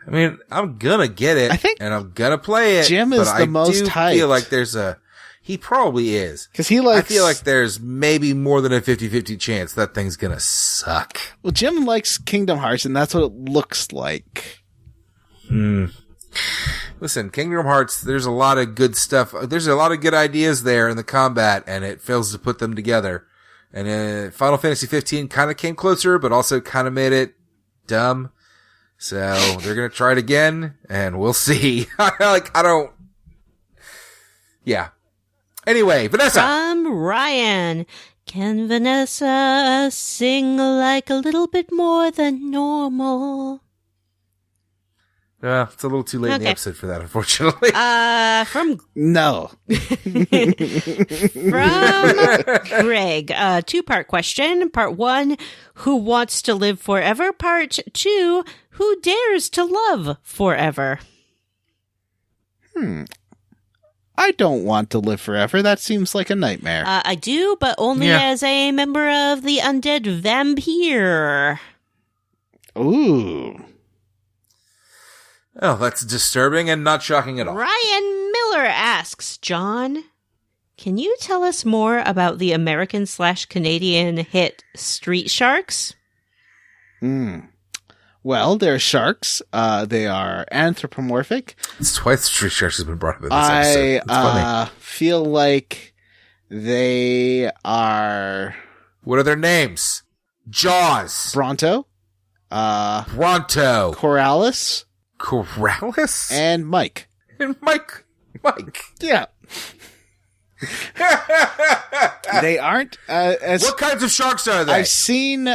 I mean, I'm gonna get it, I think and I'm gonna play it. Jim is but the most I do feel hyped. like he probably is. Because he likes... I feel like there's maybe more than a 50-50 chance that thing's gonna suck. Well, Jim likes Kingdom Hearts, and that's what it looks like. Listen, Kingdom Hearts, there's a lot of good stuff. There's a lot of good ideas there in the combat, and it fails to put them together. And Final Fantasy 15 kind of came closer, but also kind of made it dumb. So they're gonna try it again, and we'll see. Yeah. Anyway, Vanessa. Ryan. Can Vanessa sing like a little bit more than normal? It's a little too late in the Okay. episode for that, unfortunately. From No. Greg, 2-part question. Part 1, who wants to live forever? Part 2, who dares to love forever? I don't want to live forever. That seems like a nightmare. I do, but only as a member of the undead vampire. Ooh. Oh, that's disturbing and not shocking at all. Ryan Miller asks, John, Can you tell us more about the American/Canadian hit Street Sharks? Well, they're sharks. They are anthropomorphic. It's twice Street Sharks has been brought up in this episode. It's funny. I feel like they are... What are their names? Jaws. Bronto. Bronto. Corrales. Corrales? And Mike. And Mike. Yeah. They aren't as... What kinds of sharks are they? I've seen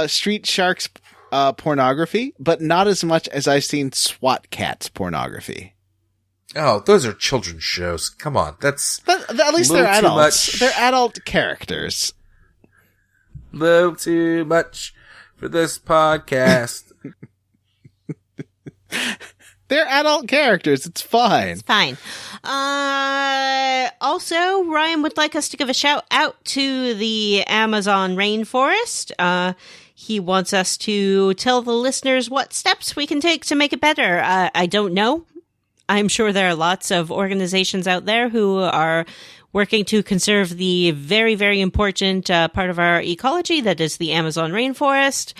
Street Sharks pornography, but not as much as I've seen SWAT Cats pornography. Oh, those are children's shows. Come on, But at least they're adults. They're adult characters. Little too much for this podcast. They're adult characters. It's fine. It's fine. Also, Ryan would like us to give a shout out to the Amazon rainforest. He wants us to tell the listeners what steps we can take to make it better. I don't know. I'm sure there are lots of organizations out there who are working to conserve the very, very important part of our ecology that is the Amazon rainforest.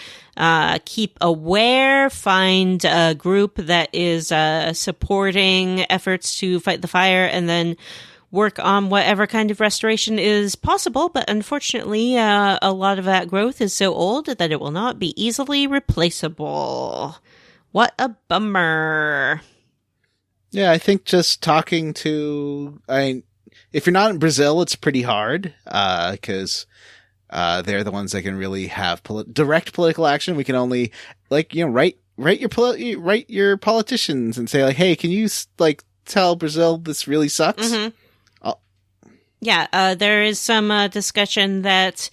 Keep aware, find a group that is supporting efforts to fight the fire, and then work on whatever kind of restoration is possible. But unfortunately, a lot of that growth is so old that it will not be easily replaceable. What a bummer. Yeah, I think just talking to... if you're not in Brazil, it's pretty hard, because they're the ones that can really have direct political action. We can only, write your politicians and say, like, hey, can you, tell Brazil this really sucks? Mm-hmm. Yeah, there is some discussion that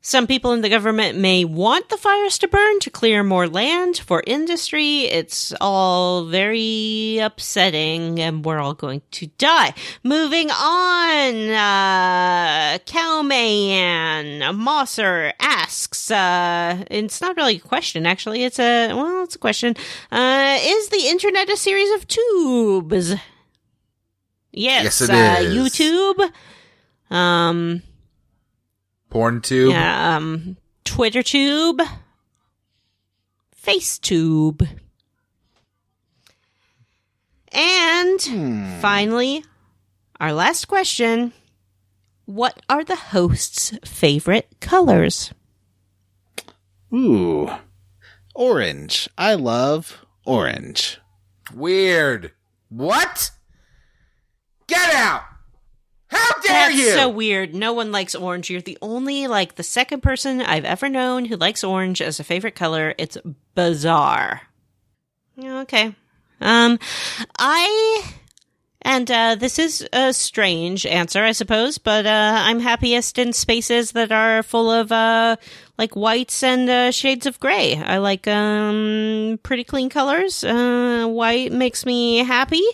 some people in the government may want the fires to burn to clear more land for industry. It's all very upsetting, and we're all going to die. Moving on, Cowman Mosser asks, it's not really a question, actually. It's a question. Is the internet a series of tubes? Yes, it is. YouTube. PornTube. Yeah, TwitterTube. FaceTube. And finally, our last question. What are the host's favorite colors? Ooh. Orange. I love orange. Weird. What? Get out! How dare you! That's so weird. No one likes orange. You're the only, the second person I've ever known who likes orange as a favorite color. It's bizarre. Okay. This is a strange answer, I suppose, but I'm happiest in spaces that are full of, whites and shades of gray. I like pretty clean colors. White makes me happy.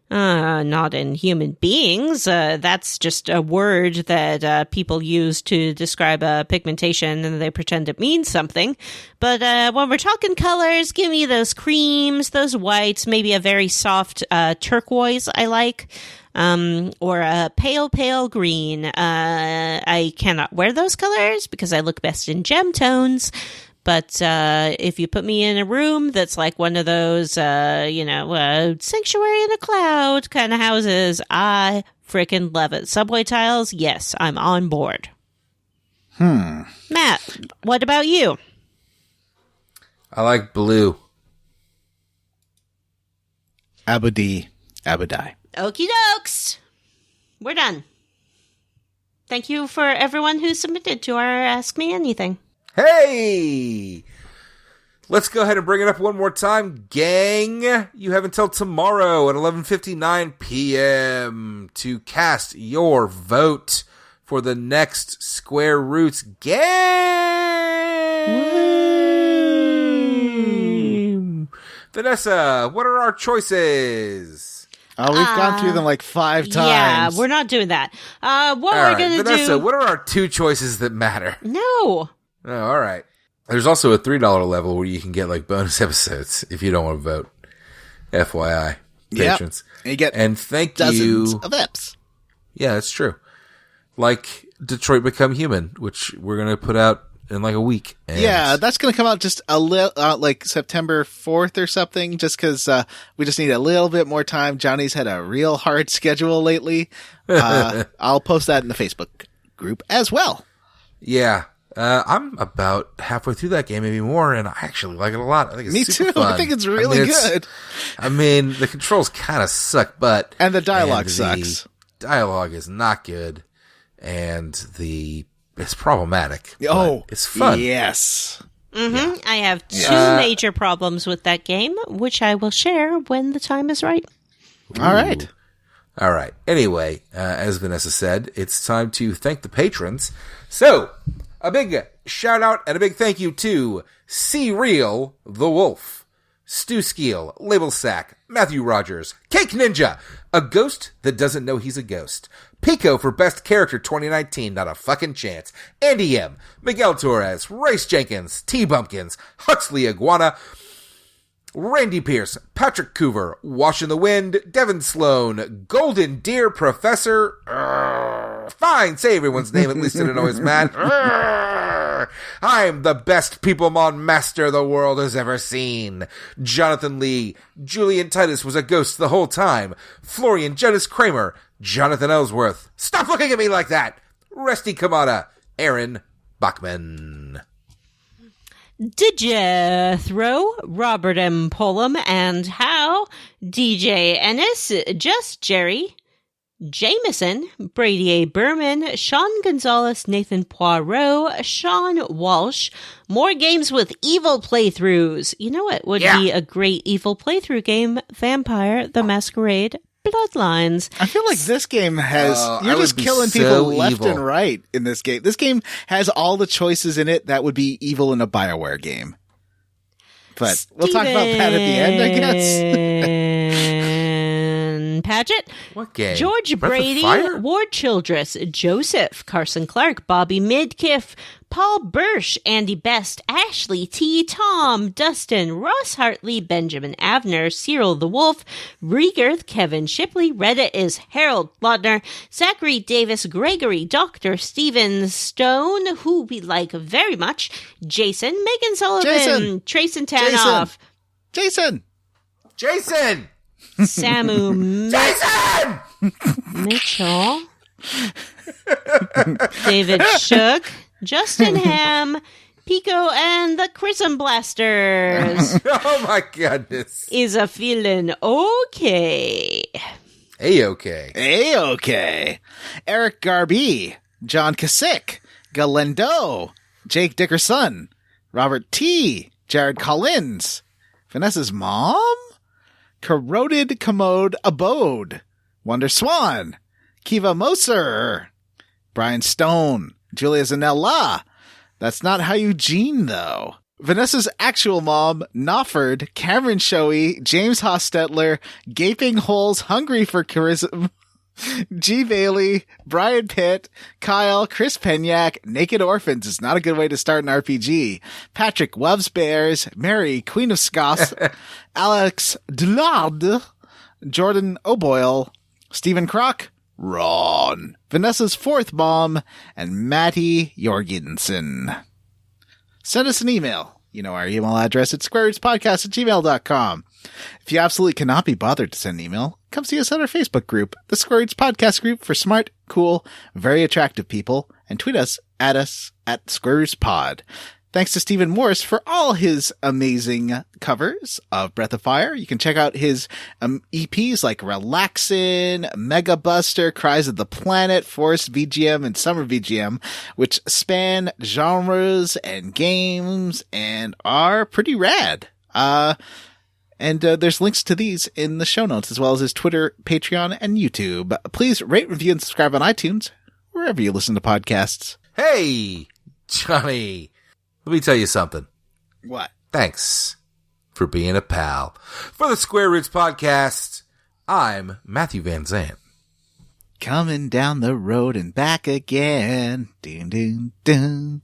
Not in human beings. That's just a word that people use to describe a pigmentation, and they pretend it means something. But when we're talking colors, give me those creams, those whites, maybe a very soft turquoise I like, or a pale green. I cannot wear those colors because I look best in gem tones. But if you put me in a room that's like one of those, sanctuary in a cloud kind of houses, I freaking love it. Subway tiles, yes, I'm on board. Matt, what about you? I like blue. Abudi. Okie dokes. We're done. Thank you for everyone who submitted to our Ask Me Anything. Hey! Let's go ahead and bring it up one more time, gang. You have until tomorrow at 11:59 p.m. to cast your vote for the next Square Roots game. Vanessa, what are our choices? Oh, we've gone through them 5 times. Yeah, we're not doing that. We're going to do... Vanessa, what are our 2 choices that matter? No. Oh, all right. There's also a $3 level where you can get bonus episodes if you don't want to vote. FYI, patrons. Yep. And you get and thank dozens you of eps. Yeah, that's true. Like Detroit Become Human, which we're going to put out in like a week. And yeah, that's going to come out just a little, like September 4th or something, just because we just need a little bit more time. Johnny's had a real hard schedule lately. I'll post that in the Facebook group as well. Yeah. I'm about halfway through that game, maybe more, and I actually like it a lot. I think it's Me super too. fun. I think it's really good. I mean, the controls kind of suck, but... And the dialogue sucks. Dialogue is not good, and it's problematic. Oh, it's fun. Yes. Mm-hmm. Yeah. I have two major problems with that game, which I will share when the time is right. All right. All right. Anyway, as Vanessa said, it's time to thank the patrons. So, a big shout out and a big thank you to C-Real the Wolf, Stu Skeel, Label Sack, Matthew Rogers, Cake Ninja, A Ghost That Doesn't Know He's a Ghost, Pico for Best Character 2019, Not a Fucking Chance, Andy M, Miguel Torres, Race Jenkins, T Bumpkins, Huxley Iguana, Randy Pierce, Patrick Coover, Wash in the Wind, Devin Sloan, Golden Deer Professor, fine, say everyone's name, at least I don't know his man. I'm the best Peoplemon master the world has ever seen. Jonathan Lee, Julian Titus was a ghost the whole time. Florian Jonas Kramer, Jonathan Ellsworth, stop looking at me like that. Resty Kamada, Aaron Bachman. Dijethro, Robert M. Pullum, and How, DJ Ennis, Just Jerry, Jameson, Brady A. Berman, Sean Gonzalez, Nathan Poirot, Sean Walsh, more games with evil playthroughs. You know what would be a great evil playthrough game? Vampire the Masquerade Bloodlines. I feel like this game has, you're just killing people left and right in this game. This game has all the choices in it that would be evil in a BioWare game. But we'll talk about that at the end, I guess. Paget, What game? George Breath of Brady, Fire? Ward Childress, Joseph, Carson Clark, Bobby Midkiff, Paul Birch, Andy Best, Ashley T, Tom, Dustin, Ross Hartley, Benjamin Avner, Cyril the Wolf, Regarth, Kevin Shipley, Reddit is Harold Laudner, Zachary Davis, Gregory, Dr. Stephen Stone, who we like very much, Jason, Megan Sullivan, Trayson Tanoff, Jason! Samu Jason! Mitchell, David Shook, Justin Ham, Pico, and the Chrism Blasters. Oh my goodness. Is a feeling okay. A-okay. A-okay. Eric Garby, John Kasich, Galendo, Jake Dickerson, Robert T, Jared Collins, Vanessa's mom, Corroded Commode Abode, Wonder Swan, Kiva Moser, Brian Stone, Julia Zanella. That's not how Eugene, though. Vanessa's actual mom, Nofford, Cameron Shoei, James Hostetler, Gaping Holes Hungry for Charism, G. Bailey, Brian Pitt, Kyle, Chris Penyak, Naked Orphans is not a good way to start an RPG, Patrick Loves Bears, Mary, Queen of Scots, Alex Dlard, Jordan O'Boyle, Stephen Kroc, Ron, Vanessa's fourth mom, and Matty Jorgensen. Send us an email. You know our email address at squarerootspodcast@gmail.com. If you absolutely cannot be bothered to send an email, come see us on our Facebook group, the Square Roots Podcast Group for smart, cool, very attractive people, and tweet us at Square Roots Pod. Thanks to Stephen Morris for all his amazing covers of Breath of Fire. You can check out his EPs like Relaxin', Mega Buster, Cries of the Planet, Forest VGM, and Summer VGM, which span genres and games and are pretty rad. And there's links to these in the show notes, as well as his Twitter, Patreon, and YouTube. Please rate, review, and subscribe on iTunes, wherever you listen to podcasts. Hey, Johnny. Let me tell you something. What? Thanks for being a pal. For the Square Roots Podcast, I'm Matthew Van Zandt. Coming down the road and back again. Ding, ding, ding.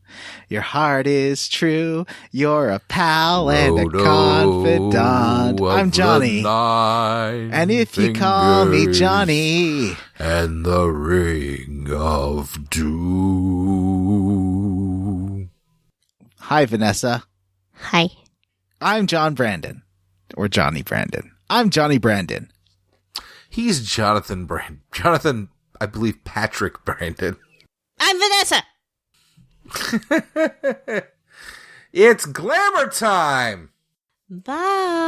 Your heart is true. You're a pal and a confidant. I'm Johnny. And if you call me Johnny. And the ring of doom. Hi, Vanessa. Hi. I'm John Brandon. Or Johnny Brandon. I'm Johnny Brandon. He's Jonathan, I believe Patrick Brandon. I'm Vanessa. It's glamour time. Bye.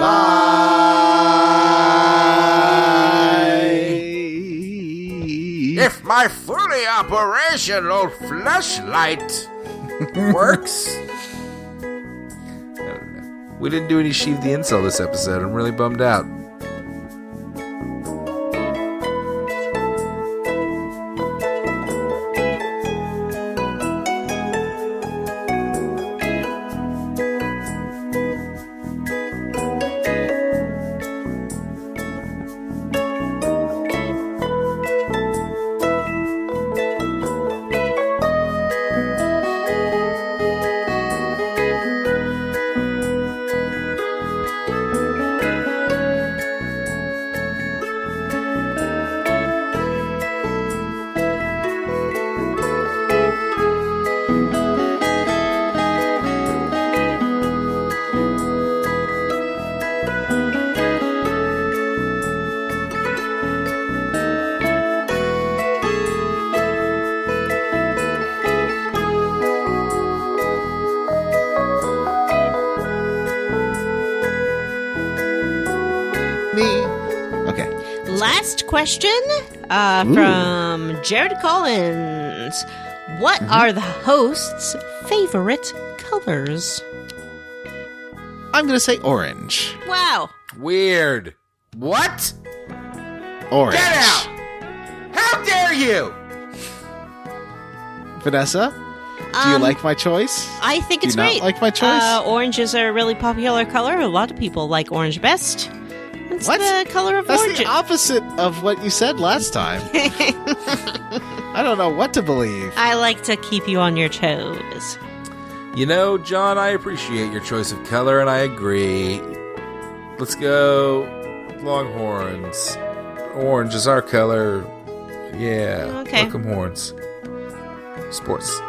Bye. If my fully operational fleshlight works. I don't know. We didn't do any Sheev the Incel this episode. I'm really bummed out. Last question from Jared Collins. What are the host's favorite colors? I'm going to say orange. Wow. Weird. What? Orange. Get out! How dare you! Vanessa, do you like my choice? I think it's do you great. Not like my choice? Orange is a really popular color. A lot of people like orange best. It's What? the color of orange. That's the opposite of what you said last time. I don't know what to believe. I like to keep you on your toes. You know, John, I appreciate your choice of color, and I agree. Let's go Longhorns. Orange is our color. Yeah. Okay. Welcome Horns. Sports.